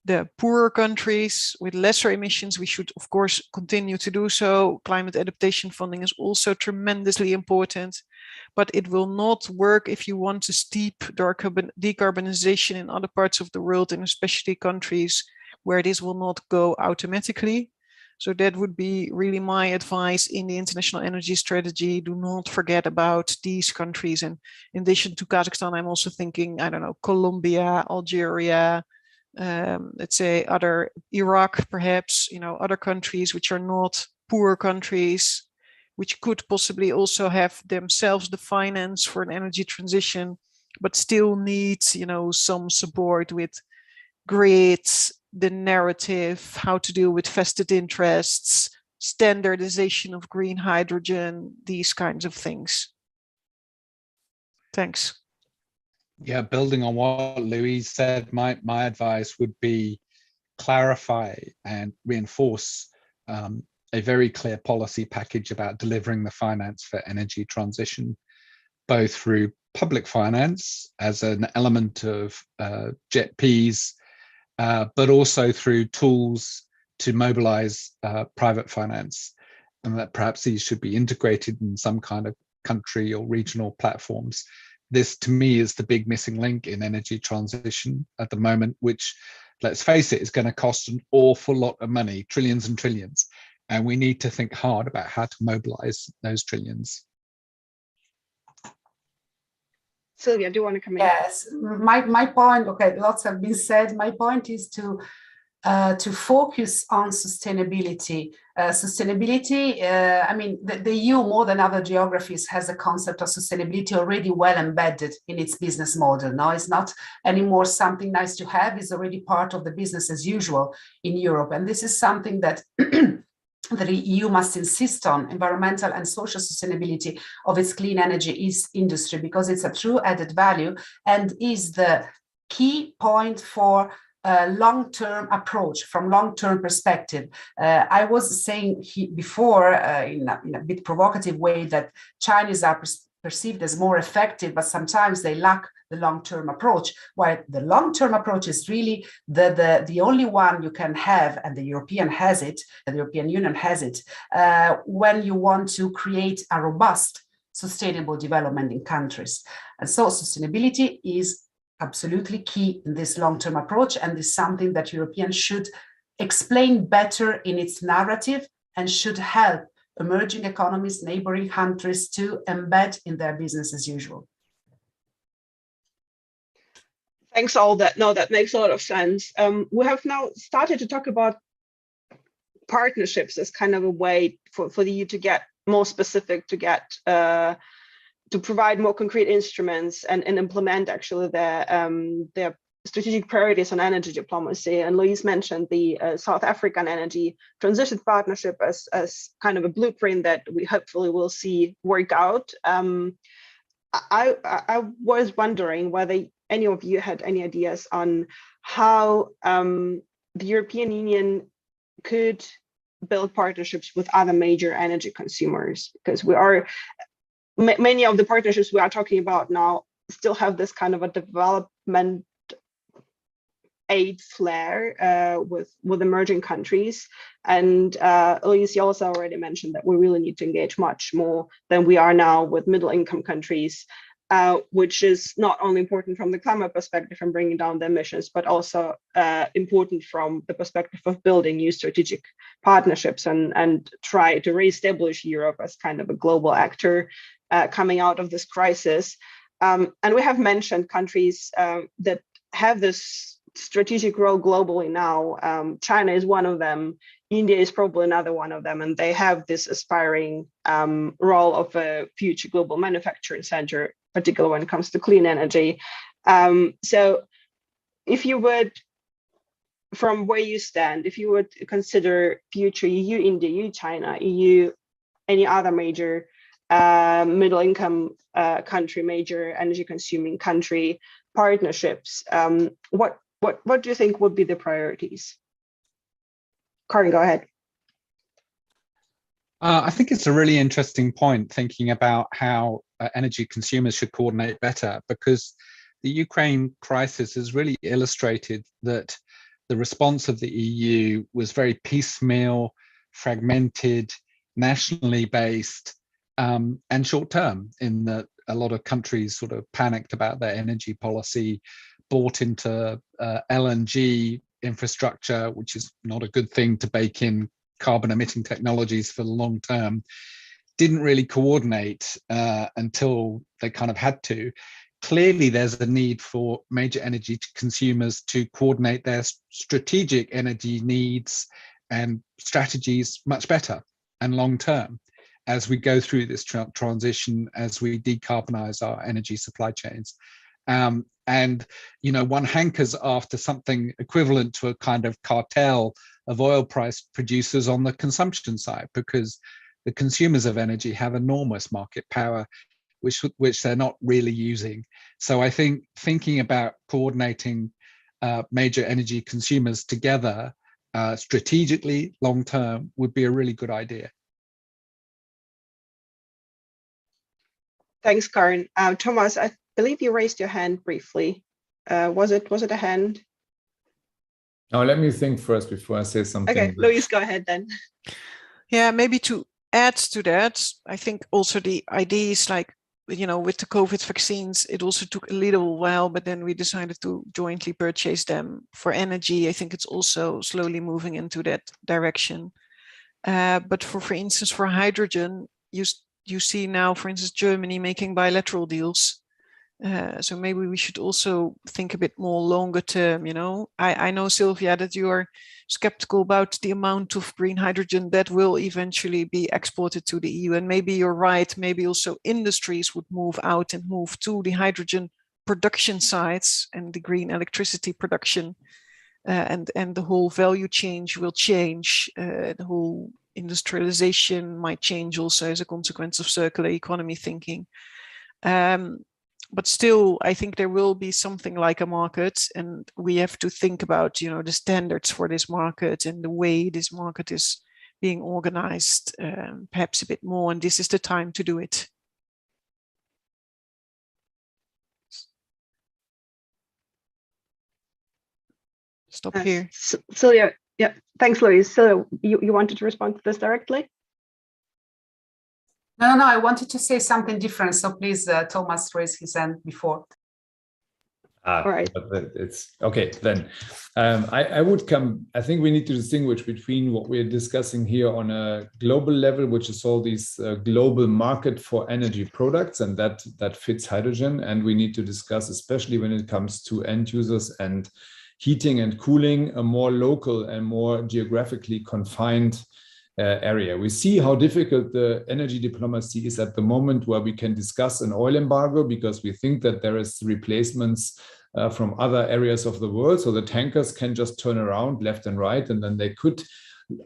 the poorer countries with lesser emissions. We should, of course, continue to do so. Climate adaptation funding is also tremendously important, but it will not work if you want to steep decarbonization in other parts of the world, and especially countries where this will not go automatically. So that would be really my advice in the international energy strategy. Do not forget about these countries. And in addition to Kazakhstan, I'm also thinking, I don't know, Colombia, Algeria, let's say Iraq, perhaps, other countries which are not poor countries, which could possibly also have themselves the finance for an energy transition, but still needs, some support with grids, the narrative, how to deal with vested interests, standardization of green hydrogen, these kinds of things. Thanks. Yeah, building on what Louise said, my advice would be clarify and reinforce a very clear policy package about delivering the finance for energy transition, both through public finance as an element of JETPs, but also through tools to mobilize private finance, and that perhaps these should be integrated in some kind of country or regional platforms. This, to me, is the big missing link in energy transition at the moment, which, let's face it, is going to cost an awful lot of money, trillions and trillions. And we need to think hard about how to mobilize those trillions. Sylvia, do you want to come in? Yes, my point, okay, lots have been said. My point is to focus on sustainability. I mean, the EU, more than other geographies, has a concept of sustainability already well embedded in its business model. Now, it's not anymore something nice to have, it's already part of the business as usual in Europe. And this is something that the EU must insist on, environmental and social sustainability of its clean energy industry, because it's a true added value and is the key point for a long-term approach, from long-term perspective. I was saying before, in a bit provocative way, that Chinese are perceived as more effective, but sometimes they lack the long-term approach, while the long-term approach is really the only one you can have, and the European has it, and the European Union has it, when you want to create a robust, sustainable development in countries. And so sustainability is absolutely key in this long-term approach, and is something that Europeans should explain better in its narrative and should help emerging economies, neighboring countries to embed in their business as usual. Thanks, all that. No, that makes a lot of sense. We have now started to talk about partnerships as kind of a way for the EU to get more specific, to get to provide more concrete instruments and implement actually their strategic priorities on energy diplomacy. And Louise mentioned the South African Energy Transition Partnership as kind of a blueprint that we hopefully will see work out. I was wondering whether any of you had any ideas on how the European Union could build partnerships with other major energy consumers, because many of the partnerships we are talking about now still have this kind of a development aid flair with emerging countries. And Louise also already mentioned that we really need to engage much more than we are now with middle income countries, which is not only important from the climate perspective and bringing down the emissions, but also important from the perspective of building new strategic partnerships and try to reestablish Europe as kind of a global actor coming out of this crisis. And we have mentioned countries that have this strategic role globally now. China is one of them. India is probably another one of them, and they have this aspiring role of a future global manufacturing center, particularly when it comes to clean energy. So if you would, from where you stand, if you would consider future EU, India, EU, China, EU, any other major middle income country, major energy consuming country partnerships, what do you think would be the priorities? Karin, go ahead. I think it's a really interesting point, thinking about how energy consumers should coordinate better, because the Ukraine crisis has really illustrated that the response of the EU was very piecemeal, fragmented, nationally based, and short-term, in that a lot of countries sort of panicked about their energy policy, bought into LNG infrastructure, which is not a good thing to bake in carbon emitting technologies for the long term, didn't really coordinate until they kind of had to. Clearly, there's a need for major energy consumers to coordinate their strategic energy needs and strategies much better and long term as we go through this transition, as we decarbonize our energy supply chains. And, you know, one hankers after something equivalent to a kind of cartel of oil price producers on the consumption side, because the consumers of energy have enormous market power, which they're not really using. So I think thinking about coordinating major energy consumers together strategically long term would be a really good idea. Thanks, Karin. Thomas, I believe you raised your hand briefly. Was it a hand? Now let me think first before I say something. Okay, Louise, go ahead then. Yeah, maybe to add to that, I think also the ideas like, you know, with the COVID vaccines, it also took a little while, but then we decided to jointly purchase them for energy. I think it's also slowly moving into that direction. But for instance, for hydrogen, you see now, for instance, Germany making bilateral deals. So maybe we should also think a bit more longer term, you know. I know, Sylvia, that you are skeptical about the amount of green hydrogen that will eventually be exported to the EU. And maybe you're right, maybe also industries would move out and move to the hydrogen production sites and the green electricity production. And the whole value chain will change. The whole industrialization might change also as a consequence of circular economy thinking. But still, I think there will be something like a market, and we have to think about, you know, the standards for this market and the way this market is being organized, perhaps a bit more, and this is the time to do it. Stop here. Celia, yeah, thanks, Louise. So you wanted to respond to this directly? No, I wanted to say something different. So please, Thomas raised his hand before. All right. It's okay then. I would come. I think we need to distinguish between what we're discussing here on a global level, which is all these global market for energy products, and that fits hydrogen. And we need to discuss, especially when it comes to end users and heating and cooling, a more local and more geographically confined area. We see how difficult the energy diplomacy is at the moment, where we can discuss an oil embargo because we think that there is replacements from other areas of the world. So the tankers can just turn around left and right, and then they could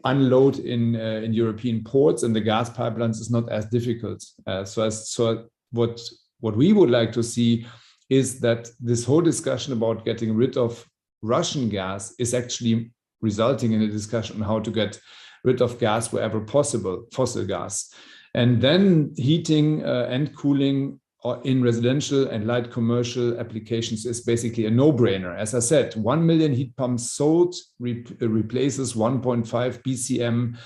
unload in European ports, and the gas pipelines is not as difficult. So what we would like to see is that this whole discussion about getting rid of Russian gas is actually resulting in a discussion on how to get rid of gas wherever possible, fossil gas. And then heating and cooling in residential and light commercial applications is basically a no-brainer. As I said, 1 million heat pumps sold replaces 1.5 BCM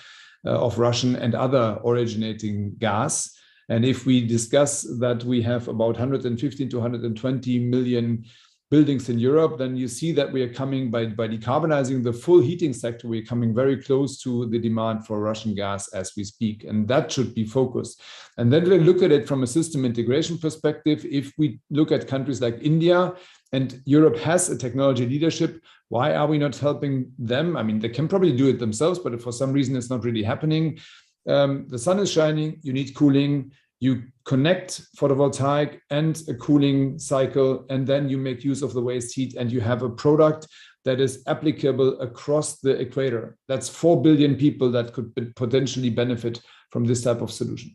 of Russian and other originating gas. And if we discuss that we have about 115 to 120 million buildings in Europe, then you see that we are coming by decarbonizing the full heating sector, we're coming very close to the demand for Russian gas as we speak. And that should be focused. And then we look at it from a system integration perspective. If we look at countries like India, and Europe has a technology leadership, why are we not helping them? I mean, they can probably do it themselves, but for some reason it's not really happening. The sun is shining, you need cooling. You connect photovoltaic and a cooling cycle, and then you make use of the waste heat, and you have a product that is applicable across the equator. That's 4 billion people that could potentially benefit from this type of solution.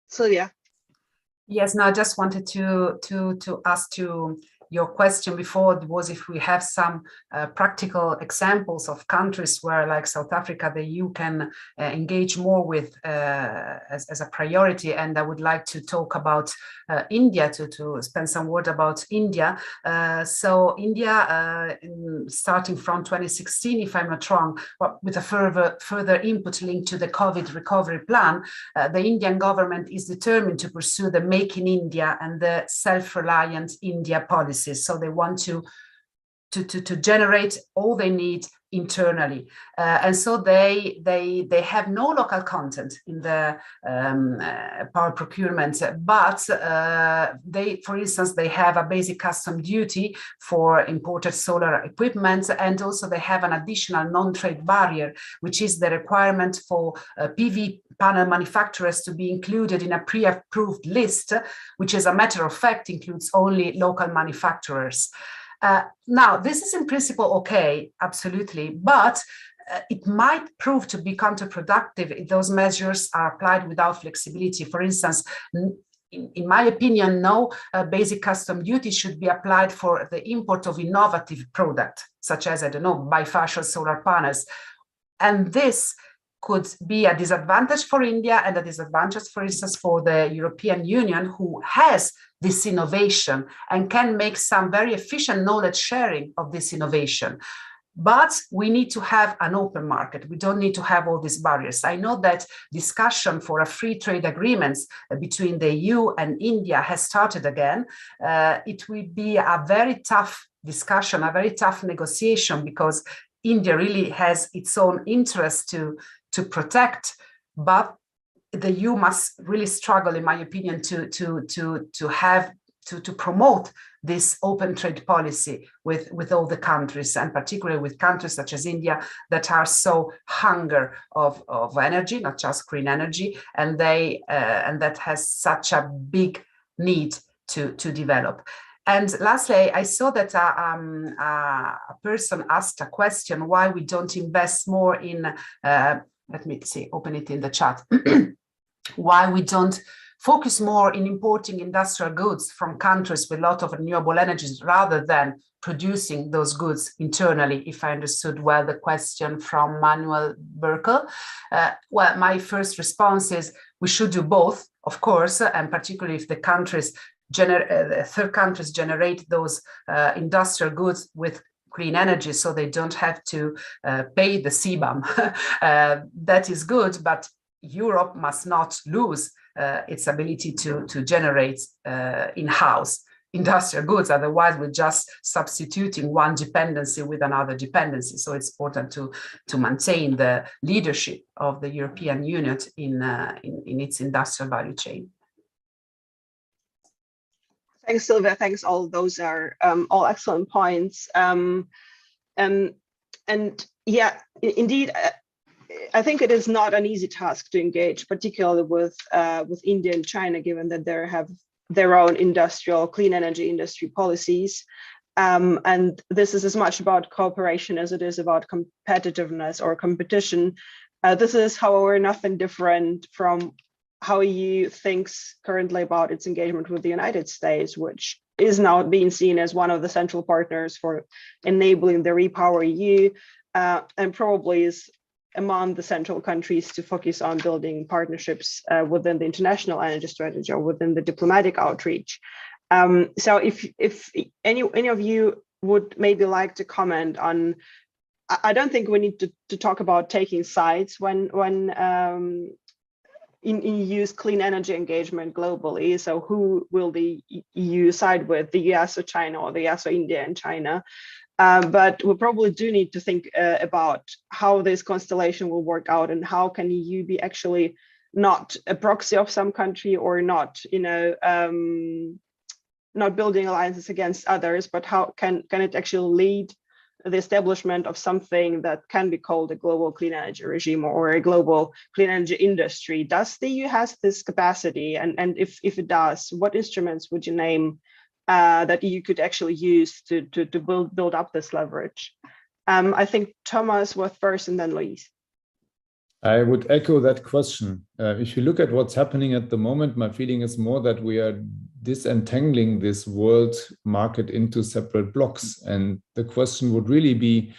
Celia. Yes, no, I just wanted to ask you. Your question before was if we have some practical examples of countries where, like South Africa, the EU can engage more with as a priority. And I would like to talk about India, to spend some word about India. So India, starting from 2016, if I'm not wrong, with a further input linked to the COVID recovery plan, the Indian government is determined to pursue the Make in India and the self-reliant India policy. So they want to generate all they need internally, and so they have no local content in the power procurement, but they, for instance, they have a basic custom duty for imported solar equipment, and also they have an additional non-trade barrier, which is the requirement for PV panel manufacturers to be included in a pre-approved list, which, as a matter of fact, includes only local manufacturers. Now, this is in principle okay, absolutely, but it might prove to be counterproductive if those measures are applied without flexibility. For instance, in my opinion, no basic custom duty should be applied for the import of innovative product, such as, I don't know, bifacial solar panels. And this could be a disadvantage for India and a disadvantage, for instance, for the European Union, who has this innovation and can make some very efficient knowledge sharing of this innovation. But we need to have an open market. We don't need to have all these barriers. I know that discussion for a free trade agreements between the EU and India has started again. It will be a very tough discussion, a very tough negotiation, because India really has its own interest to protect, but the EU must really struggle, in my opinion, to promote this open trade policy with all the countries, and particularly with countries such as India that are so hunger of energy, not just green energy, and that has such a big need to develop. And lastly, I saw that a person asked a question why we don't invest more in, let me see, open it in the chat, why we don't focus more in importing industrial goods from countries with a lot of renewable energies rather than producing those goods internally, if I understood well the question from Manuel Berkel. Well, my first response is we should do both, of course, and particularly if the countries, third countries generate those industrial goods with green energy, so they don't have to pay the CBAM. That is good, but Europe must not lose its ability to generate in-house industrial goods. Otherwise, we're just substituting one dependency with another dependency. So it's important to maintain the leadership of the European Union in its industrial value chain. Thanks, Sylvia. Thanks. All those are all excellent points. And yeah, indeed, I think it is not an easy task to engage, particularly with India and China, given that they have their own clean energy industry policies. And this is as much about cooperation as it is about competitiveness or competition. This is, however, nothing different from how EU thinks currently about its engagement with the United States, which is now being seen as one of the central partners for enabling the Repower EU, and probably is among the central countries to focus on building partnerships within the international energy strategy or within the diplomatic outreach. So if any of you would maybe like to comment on, I don't think we need to talk about taking sides when in EU's clean energy engagement globally. So who will the EU side with, the US or China, or the US or India and China? But we probably do need to think about how this constellation will work out, and how can EU be actually not a proxy of some country, or not, not building alliances against others, but how can it actually lead the establishment of something that can be called a global clean energy regime or a global clean energy industry? Does the EU has this capacity? And if it does, what instruments would you name that EU could actually use to build up this leverage? I think Thomas was first and then Louise. I would echo that question. If you look at what's happening at the moment, my feeling is more that we are disentangling this world market into separate blocks. And the question would really be,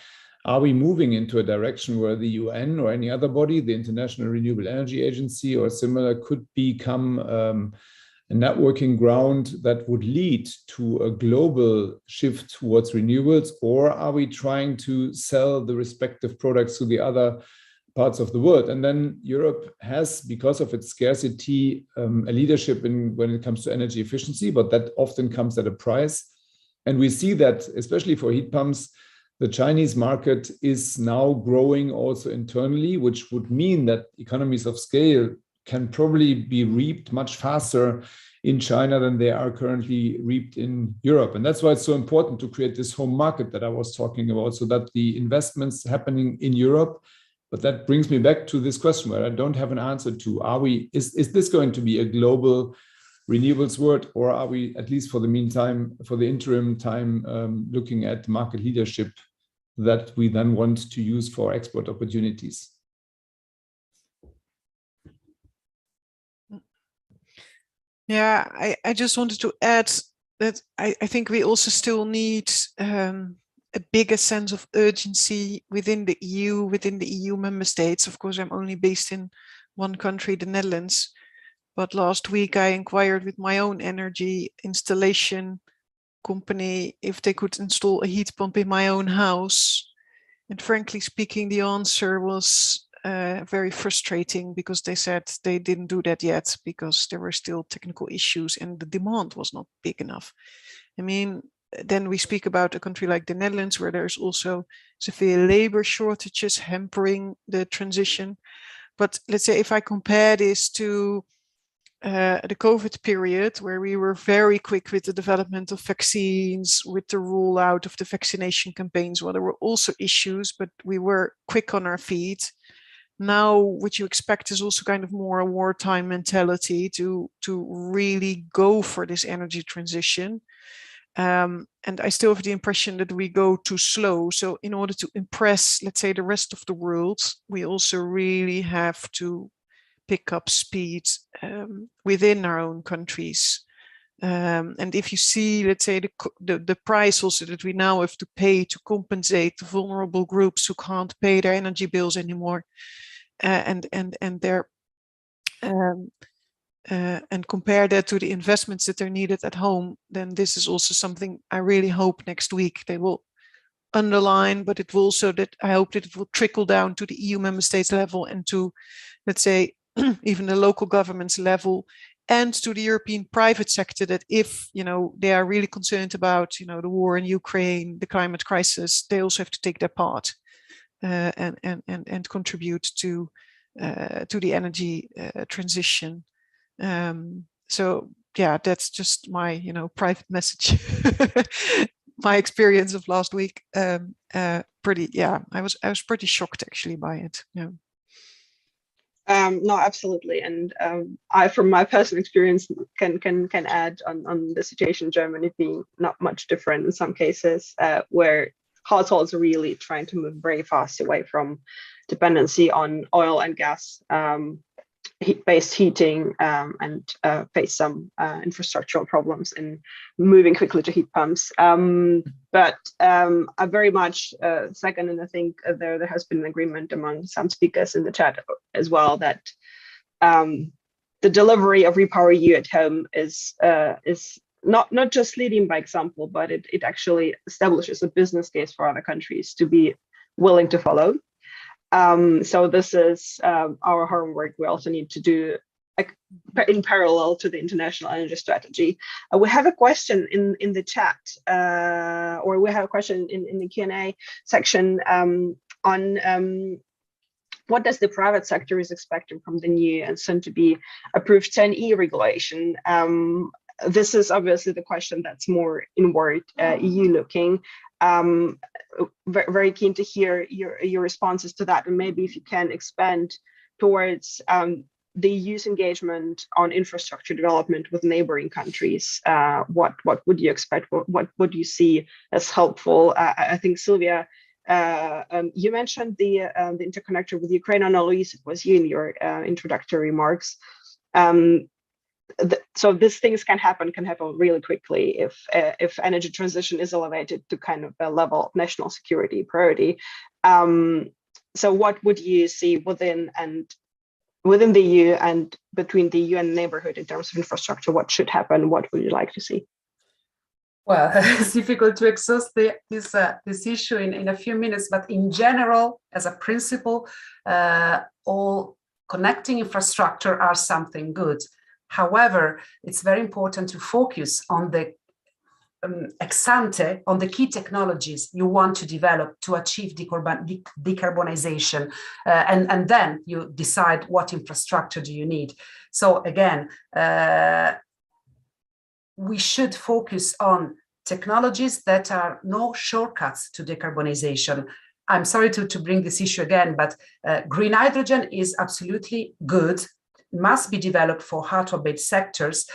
are we moving into a direction where the UN or any other body, the International Renewable Energy Agency or similar, could become a networking ground that would lead to a global shift towards renewables? Or are we trying to sell the respective products to the other parts of the world? And then Europe has, because of its scarcity, a leadership when it comes to energy efficiency, but that often comes at a price. And we see that, especially for heat pumps, the Chinese market is now growing also internally, which would mean that economies of scale can probably be reaped much faster in China than they are currently reaped in Europe. And that's why it's so important to create this home market that I was talking about, so that the investments happening in Europe. But that brings me back to this question where I don't have an answer to. Is this going to be a global renewables world, or are we, at least for the meantime, for the interim time, looking at market leadership that we then want to use for export opportunities? Yeah, I just wanted to add that I think we also still need a bigger sense of urgency within the EU member states. Of course, I'm only based in one country, the Netherlands, but last week I inquired with my own energy installation company if they could install a heat pump in my own house. And frankly speaking, the answer was very frustrating, because they said they didn't do that yet because there were still technical issues and the demand was not big enough. I mean, then we speak about a country like the Netherlands, where there's also severe labor shortages hampering the transition. But let's say if I compare this to the COVID period, where we were very quick with the development of vaccines, with the rollout of the vaccination campaigns, well, there were also issues, but we were quick on our feet. Now, what you expect is also kind of more a wartime mentality to really go for this energy transition. And I still have the impression that we go too slow. So in order to impress, let's say, the rest of the world, we also really have to pick up speed within our own countries. And if you see, let's say, the price also that we now have to pay to compensate the vulnerable groups who can't pay their energy bills anymore, and compare that to the investments that are needed at home, then this is also something I really hope next week they will underline, but it will also that I hope that it will trickle down to the EU member states level and to, let's say, even the local governments level, and to the European private sector, that if, you know, they are really concerned about, you know, the war in Ukraine, the climate crisis, they also have to take their part and contribute to the energy transition. So yeah, that's just my, you know, private message. My experience of last week. Pretty, yeah, I was pretty shocked actually by it. Yeah. No, absolutely, and I, from my personal experience, can add on the situation in Germany being not much different in some cases, where households are really trying to move very fast away from dependency on oil and gas based heating, and face some infrastructural problems in moving quickly to heat pumps. But I very much second, and I think there has been an agreement among some speakers in the chat as well that the delivery of Repower EU at home is not just leading by example, but it actually establishes a business case for other countries to be willing to follow. So this is our homework we also need to do in parallel to the international energy strategy. We have a question in the chat, or we have a question in the Q&A section on what does the private sector is expecting from the new and soon to be approved 10E regulation. This is obviously the question that's more inward EU looking. Very keen to hear your responses to that, and maybe if you can expand towards the EU's engagement on infrastructure development with neighboring countries. What would you expect? What would you see as helpful? I think Sylvia, you mentioned the interconnector with Ukraine. And Alois, it was you in your introductory remarks. So these things can happen really quickly if energy transition is elevated to kind of a level of national security priority. So what would you see within the EU and between the EU and the neighborhood in terms of infrastructure? What should happen? What would you like to see? Well, it's difficult to exhaust this issue in a few minutes, but in general, as a principle, all connecting infrastructure are something good. However, it's very important to focus on the ex ante, on the key technologies you want to develop to achieve decarbonization, and then you decide what infrastructure do you need. So again, we should focus on technologies that are no shortcuts to decarbonization. I'm sorry to bring this issue again, but green hydrogen is absolutely good. must be developed for hard-to-abate sectors.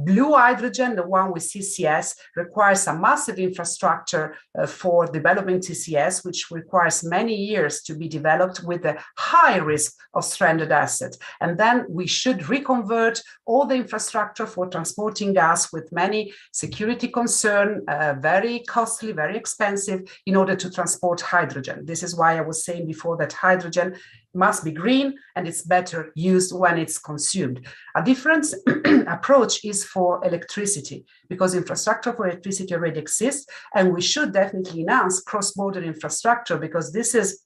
Blue hydrogen, the one with CCS, requires a massive infrastructure for developing CCS, which requires many years to be developed with a high risk of stranded assets. And then we should reconvert all the infrastructure for transporting gas with many security concerns, very costly, very expensive, in order to transport hydrogen. This is why I was saying before that hydrogen must be green and it's better used when it's consumed. A different approach is for electricity, because infrastructure for electricity already exists, and we should definitely enhance cross-border infrastructure, because this is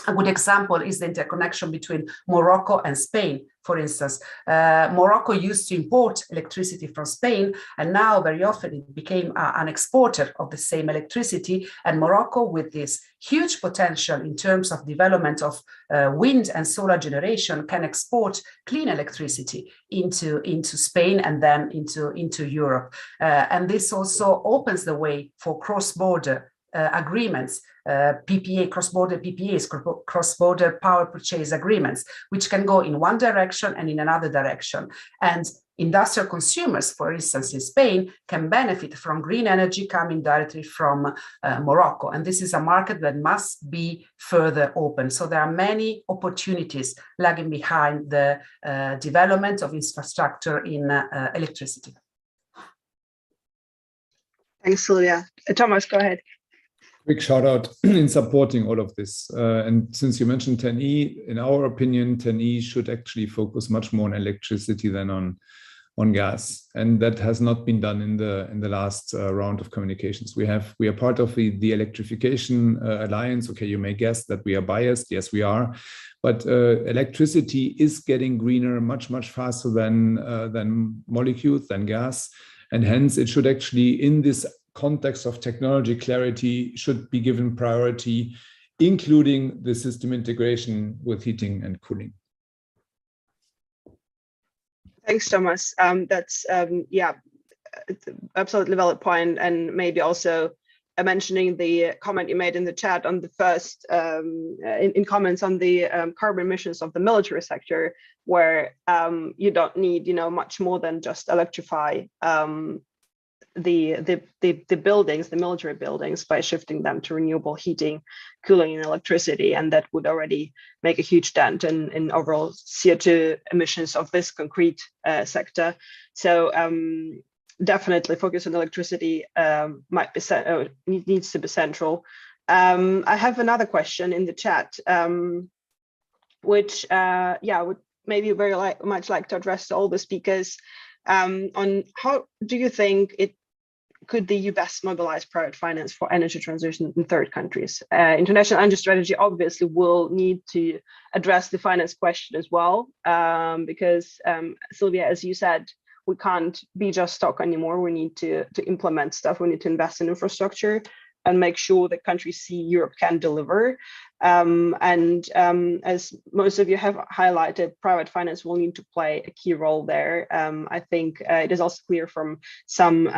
a good example is the interconnection between Morocco and Spain. For instance, Morocco used to import electricity from Spain, and now very often it became an exporter of the same electricity. And Morocco, with this huge potential in terms of development of wind and solar generation, can export clean electricity into Spain and then into Europe. And this also opens the way for cross-border agreements, PPA, cross-border PPAs, cross-border power purchase agreements, which can go in one direction and in another direction. And industrial consumers, for instance, in Spain, can benefit from green energy coming directly from Morocco. And this is a market that must be further open. So there are many opportunities lagging behind the development of infrastructure in electricity. Thanks, Silvia. Thomas, go ahead. Quick shout out in supporting all of this. And since you mentioned 10E, in our opinion, 10E should actually focus much more on electricity than on gas. And that has not been done in the last round of communications. We are part of the Electrification Alliance. Okay, you may guess that we are biased. Yes, we are. But electricity is getting greener much, much faster than molecules, than gas. And hence it should actually, in this context of technology clarity, should be given priority, including the system integration with heating and cooling. Thanks, Thomas. That's yeah, absolutely valid point, and maybe also mentioning the comment you made in the chat on the first in comments on the carbon emissions of the military sector, where you don't need much more than just electrify the buildings, the military buildings, by shifting them to renewable heating, cooling, and electricity, and that would already make a huge dent in overall CO2 emissions of this concrete sector. So definitely focus on electricity might be needs to be central. I have another question in the chat, which yeah, would maybe very much like to address to all the speakers on how do you think could the EU best mobilize private finance for energy transition in third countries? International energy strategy obviously will need to address the finance question as well, because Sylvia, as you said, we can't be just stock anymore. We need to implement stuff. We need to invest in infrastructure and make sure that countries see Europe can deliver. As most of you have highlighted, private finance will need to play a key role there. I think it is also clear from some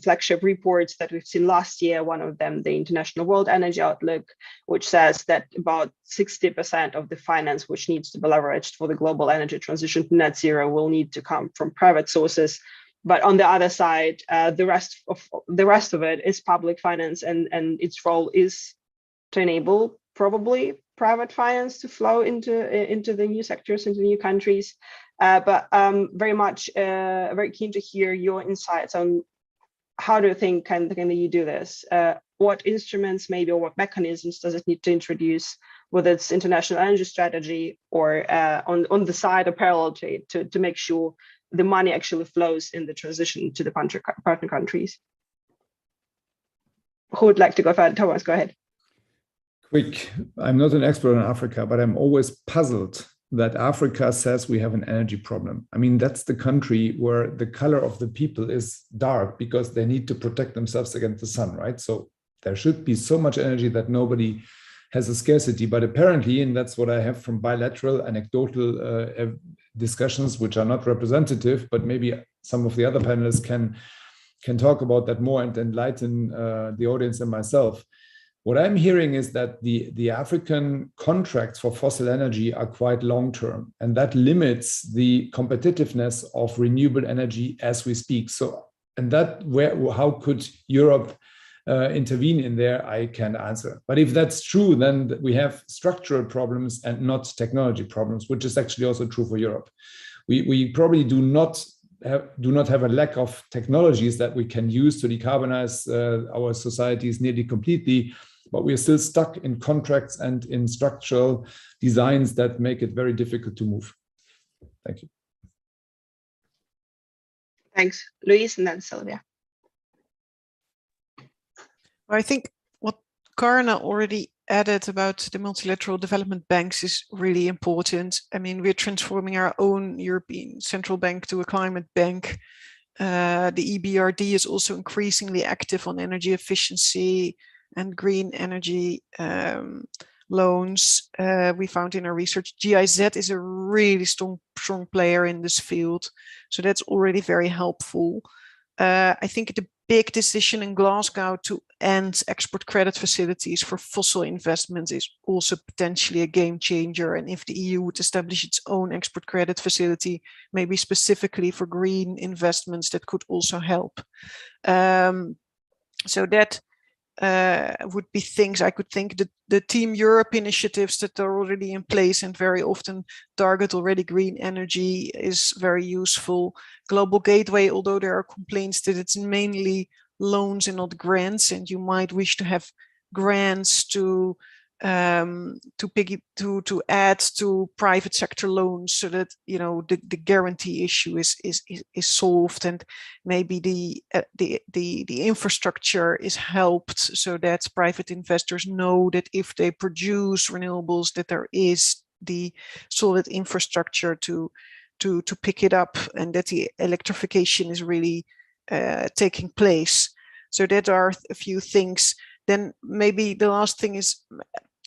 flagship reports that we've seen last year, one of them, the International World Energy Outlook, which says that about 60% of the finance which needs to be leveraged for the global energy transition to net zero will need to come from private sources. But on the other side, the rest of it is public finance, and its role is to enable probably private finance to flow into the new sectors, into new countries. But very keen to hear your insights on how do you think can the EU do this? What instruments maybe, or what mechanisms does it need to introduce, whether it's international energy strategy or on the side or parallel to make sure the money actually flows in the transition to the partner countries? Who would like to go first? Thomas, go ahead. Quick. I'm not an expert on Africa, but I'm always puzzled that Africa says we have an energy problem. I mean, that's the country where the color of the people is dark because they need to protect themselves against the sun, right? So there should be so much energy that nobody has a scarcity. But apparently, and that's what I have from bilateral, anecdotal discussions, which are not representative, but maybe some of the other panelists can talk about that more and enlighten the audience and myself. What I'm hearing is that the African contracts for fossil energy are quite long-term, and that limits the competitiveness of renewable energy as we speak. So, and that how could Europe intervene in there? I can't answer. But if that's true, then we have structural problems and not technology problems, which is actually also true for Europe. We probably do not have a lack of technologies that we can use to decarbonize our societies nearly completely, but we are still stuck in contracts and in structural designs that make it very difficult to move. Thank you. Thanks, Luis, and then Sylvia. I think what Karna already added about the multilateral development banks is really important. I mean, we're transforming our own European Central Bank to a climate bank. The EBRD is also increasingly active on energy efficiency and green energy loans. We found in our research, GIZ is a really strong player in this field. So that's already very helpful. I think the big decision in Glasgow to end export credit facilities for fossil investments is also potentially a game changer. And if the EU would establish its own export credit facility, maybe specifically for green investments, that could also help. So that would be things I could think. The Team Europe initiatives that are already in place and very often target already green energy is very useful. Global Gateway, although there are complaints that it's mainly loans and not grants, and you might wish to have grants to add to private sector loans, so that the guarantee issue is solved, and maybe the infrastructure is helped, so that private investors know that if they produce renewables, that there is the solid infrastructure to pick it up, and that the electrification is really taking place. So that are a few things. Then maybe the last thing is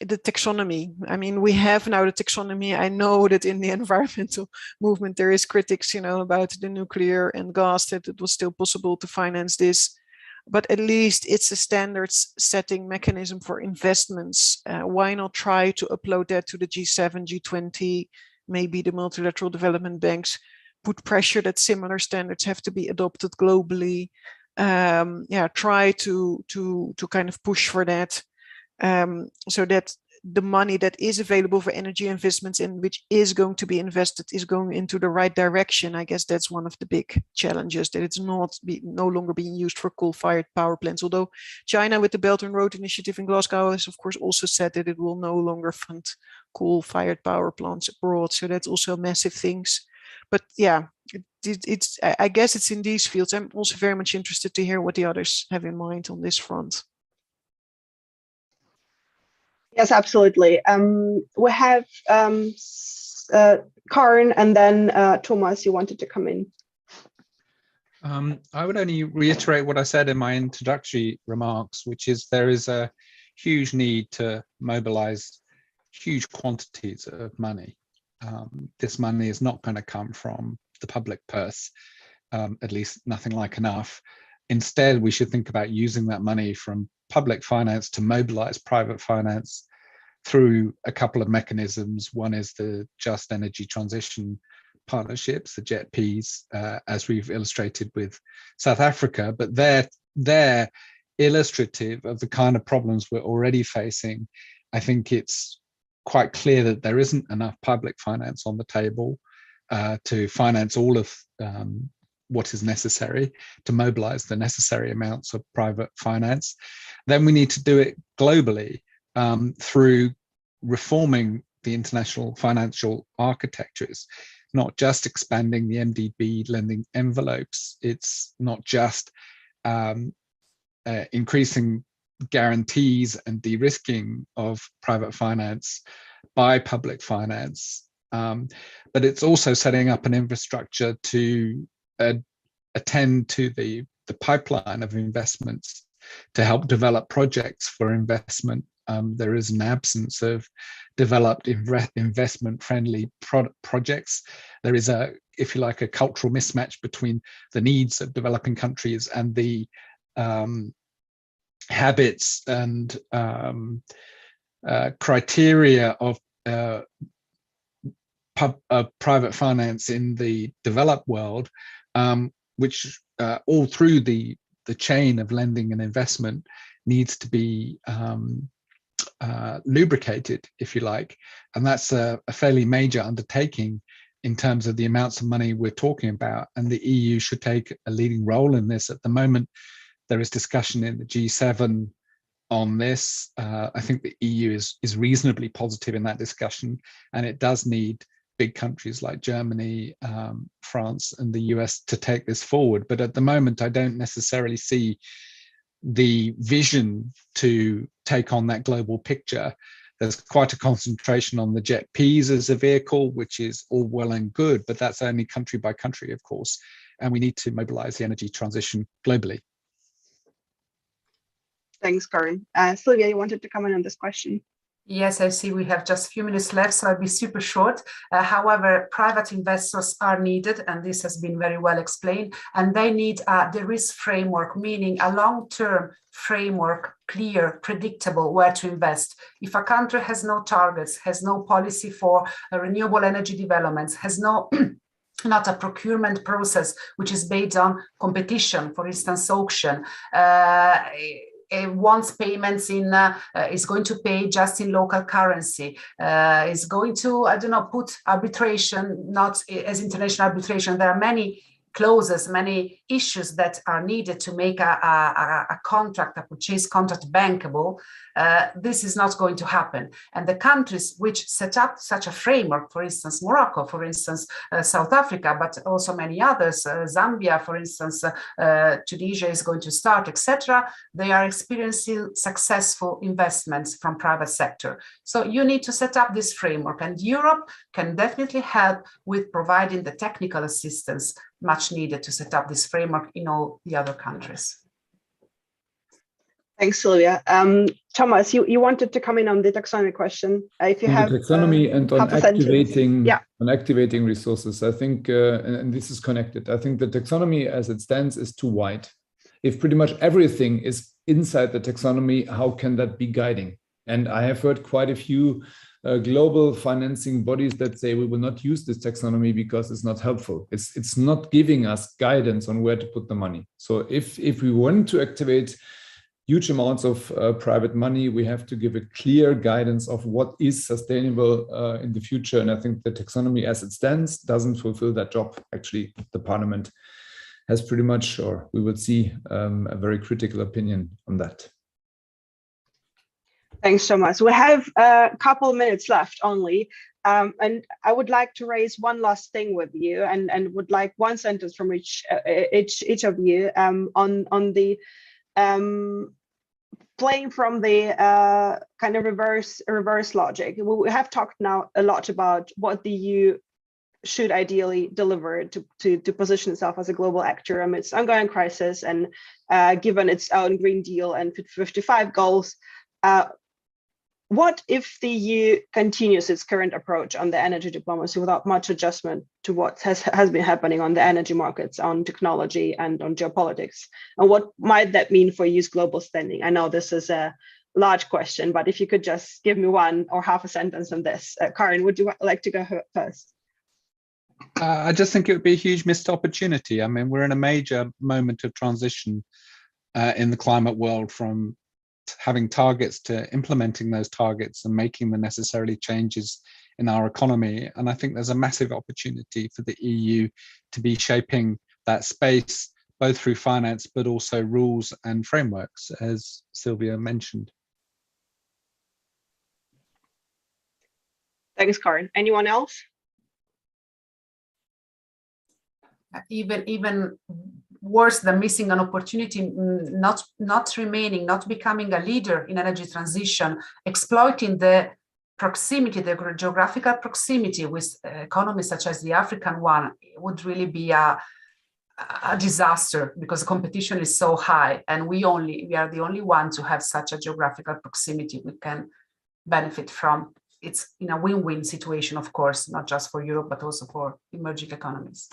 the taxonomy. I mean, we have now the taxonomy. I know that in the environmental movement there is critics, about the nuclear and gas, that it was still possible to finance this. But at least it's a standards setting mechanism for investments. Why not try to upload that to the G7, G20, maybe the multilateral development banks, put pressure that similar standards have to be adopted globally. Try to kind of push for that, so that the money that is available for energy investments and which is going to be invested is going into the right direction. I guess that's one of the big challenges, that it's no longer being used for coal-fired power plants. Although China, with the Belt and Road Initiative in Glasgow, has of course also said that it will no longer fund coal-fired power plants abroad. So that's also massive things. But yeah, I guess it's in these fields. I'm also very much interested to hear what the others have in mind on this front. Yes, absolutely. We have Karin, and then Thomas, you wanted to come in. I would only reiterate what I said in my introductory remarks, which is there is a huge need to mobilize huge quantities of money. This money is not going to come from the public purse, at least nothing like enough. Instead, we should think about using that money from public finance to mobilize private finance through a couple of mechanisms. One is the Just Energy Transition Partnerships, the JETPs, as we've illustrated with South Africa, but they're illustrative of the kind of problems we're already facing. I think it's quite clear that there isn't enough public finance on the table to finance all of what is necessary to mobilize the necessary amounts of private finance. Then we need to do it globally through reforming the international financial architectures, not just expanding the MDB lending envelopes. It's not just increasing guarantees and de-risking of private finance by public finance, but it's also setting up an infrastructure to attend to the pipeline of investments to help develop projects for investment. There is an absence of developed investment-friendly projects. There is if you like, a cultural mismatch between the needs of developing countries and the habits and criteria of private finance in the developed world, which all through the chain of lending and investment needs to be lubricated, if you like. And that's a fairly major undertaking in terms of the amounts of money we're talking about. And the EU should take a leading role in this. At the moment, there is discussion in the G7 on this. I think the EU is reasonably positive in that discussion, and it does need big countries like Germany, France, and the US to take this forward. But at the moment, I don't necessarily see the vision to take on that global picture. There's quite a concentration on the jet Ps as a vehicle, which is all well and good, but that's only country by country, of course. And we need to mobilize the energy transition globally. Thanks, Karin. Sylvia, you wanted to comment on this question? Yes, I see we have just a few minutes left, so I'll be super short. However, private investors are needed, and this has been very well explained, and they need the risk framework, meaning a long-term framework, clear, predictable, where to invest. If a country has no targets, has no policy for renewable energy developments, has no not a procurement process which is based on competition, for instance, auction, wants payments in, is going to pay just in local currency, is going to, I don't know, put arbitration, not as international arbitration. There are many clauses, many issues that are needed to make a contract, a purchase contract bankable. This is not going to happen. And the countries which set up such a framework, for instance, Morocco, for instance, South Africa, but also many others, Zambia, for instance, Tunisia is going to start, etc. They are experiencing successful investments from private sector. So you need to set up this framework, and Europe can definitely help with providing the technical assistance much needed to set up this framework in all the other countries. Thanks, Sylvia. Thomas, you wanted to come in on the taxonomy question. If you have the taxonomy and on activating resources, I think, and this is connected. I think the taxonomy as it stands is too wide. If pretty much everything is inside the taxonomy, how can that be guiding? And I have heard quite a few global financing bodies that say we will not use this taxonomy because it's not helpful. It's not giving us guidance on where to put the money. So if we want to activate huge amounts of private money, we have to give a clear guidance of what is sustainable in the future. And I think the taxonomy as it stands doesn't fulfill that job. Actually, the parliament has pretty much, or we will see a very critical opinion on that. Thanks so much. We have a couple minutes left only. And I would like to raise one last thing with you, and would like one sentence from each of you on the playing from the kind of reverse logic. We have talked now a lot about what the EU should ideally deliver to position itself as a global actor amidst ongoing crisis, and given its own Green Deal and Fit for 55 goals. What if the EU continues its current approach on the energy diplomacy without much adjustment to what has been happening on the energy markets, on technology, and on geopolitics? And what might that mean for EU's global standing? I know this is a large question, but if you could just give me one or half a sentence on this. Karin, would you like to go first? I just think it would be a huge missed opportunity. I mean, we're in a major moment of transition in the climate world, from having targets to implementing those targets and making the necessary changes in our economy. And I think there's a massive opportunity for the EU to be shaping that space, both through finance, but also rules and frameworks, as Sylvia mentioned. Thanks, Karin. Anyone else? Even worse than missing an opportunity, not remaining, not becoming a leader in energy transition, exploiting the proximity, the geographical proximity with economies such as the African one, would really be a disaster, because the competition is so high, and we are the only one to have such a geographical proximity. We can benefit from. It's in a win-win situation, of course, not just for Europe, but also for emerging economies.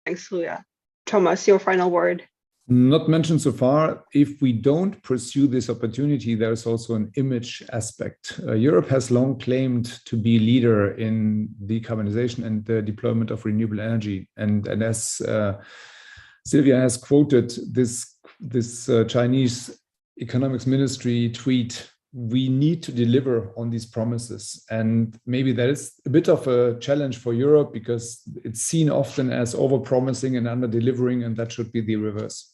Thanks, Luia. Thomas, your final word. Not mentioned so far. If we don't pursue this opportunity, there's also an image aspect. Europe has long claimed to be leader in decarbonization and the deployment of renewable energy. And as Sylvia has quoted this Chinese economics ministry tweet, we need to deliver on these promises. And maybe that is a bit of a challenge for Europe because it's seen often as over-promising and under-delivering, and that should be the reverse.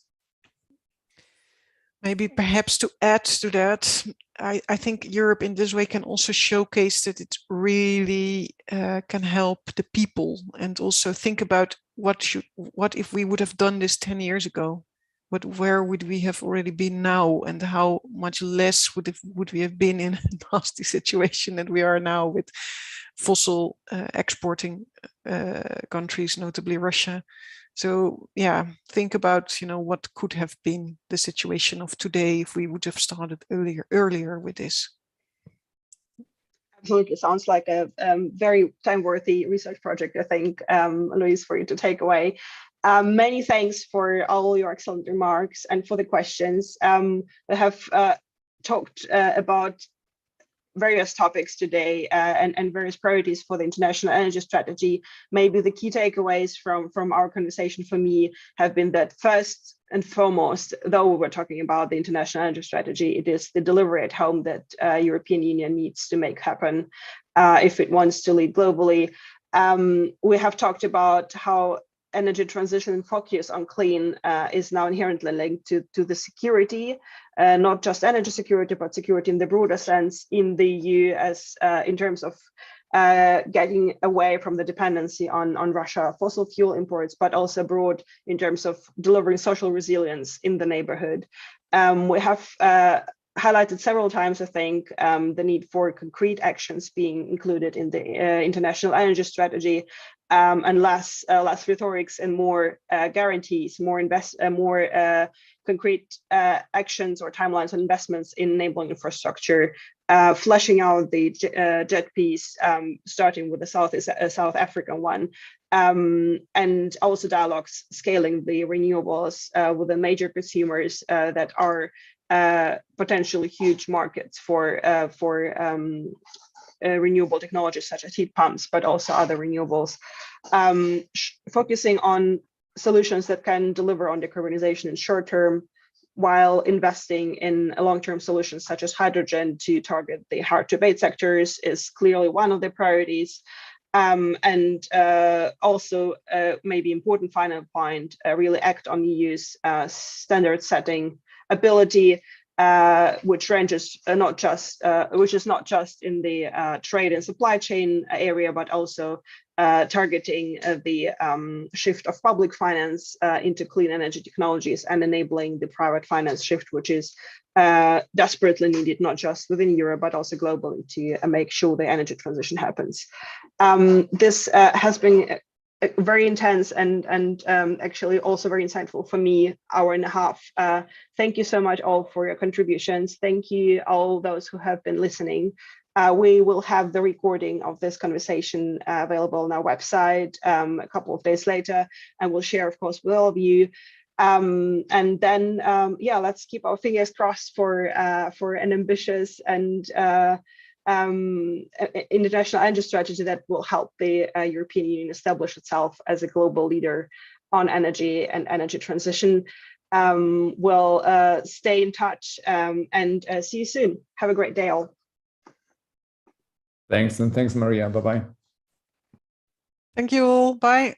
Maybe perhaps to add to that, I think Europe in this way can also showcase that it really can help the people, and also think about what if we would have done this 10 years ago? Where would we have already been now, and how much less would we have been in a nasty situation that we are now with fossil exporting countries, notably Russia. So yeah, think about what could have been the situation of today if we would have started earlier with this. Absolutely, sounds like a very time-worthy research project, I think, Louise, for you to take away. Many thanks for all your excellent remarks and for the questions. We have talked about various topics today and various priorities for the international energy strategy. Maybe the key takeaways from our conversation for me have been that first and foremost, though we're talking about the international energy strategy, it is the delivery at home that European Union needs to make happen if it wants to lead globally. We have talked about how energy transition and focus on clean is now inherently linked to the security, not just energy security, but security in the broader sense in the EU, as in terms of getting away from the dependency on Russia fossil fuel imports, but also abroad in terms of delivering social resilience in the neighborhood. We have highlighted several times, I think, the need for concrete actions being included in the international energy strategy, and less rhetorics and more guarantees, more concrete actions or timelines and investments in enabling infrastructure, fleshing out the JET piece, starting with the South African one, and also dialogues scaling the renewables with the major consumers that are potentially huge markets for renewable technologies such as heat pumps, but also other renewables, focusing on solutions that can deliver on decarbonization in short term, while investing in long-term solutions such as hydrogen to target the hard-to-abate sectors is clearly one of the priorities. And also, maybe important final point, really act on EU's standard setting ability, which ranges which is not just in the trade and supply chain area, but also targeting the shift of public finance into clean energy technologies and enabling the private finance shift, which is desperately needed, not just within Europe, but also globally, to make sure the energy transition happens. This has been very intense and actually also very insightful for me, hour and a half. Thank you so much all for your contributions. Thank you all those who have been listening. We will have the recording of this conversation available on our website a couple of days later, and we'll share, of course, with all of you. And then, yeah, let's keep our fingers crossed for an ambitious and international energy strategy that will help the European Union establish itself as a global leader on energy and energy transition. We'll stay in touch and see you soon. Have a great day all. Thanks, and thanks, Maria. Bye-bye. Thank you all. Bye.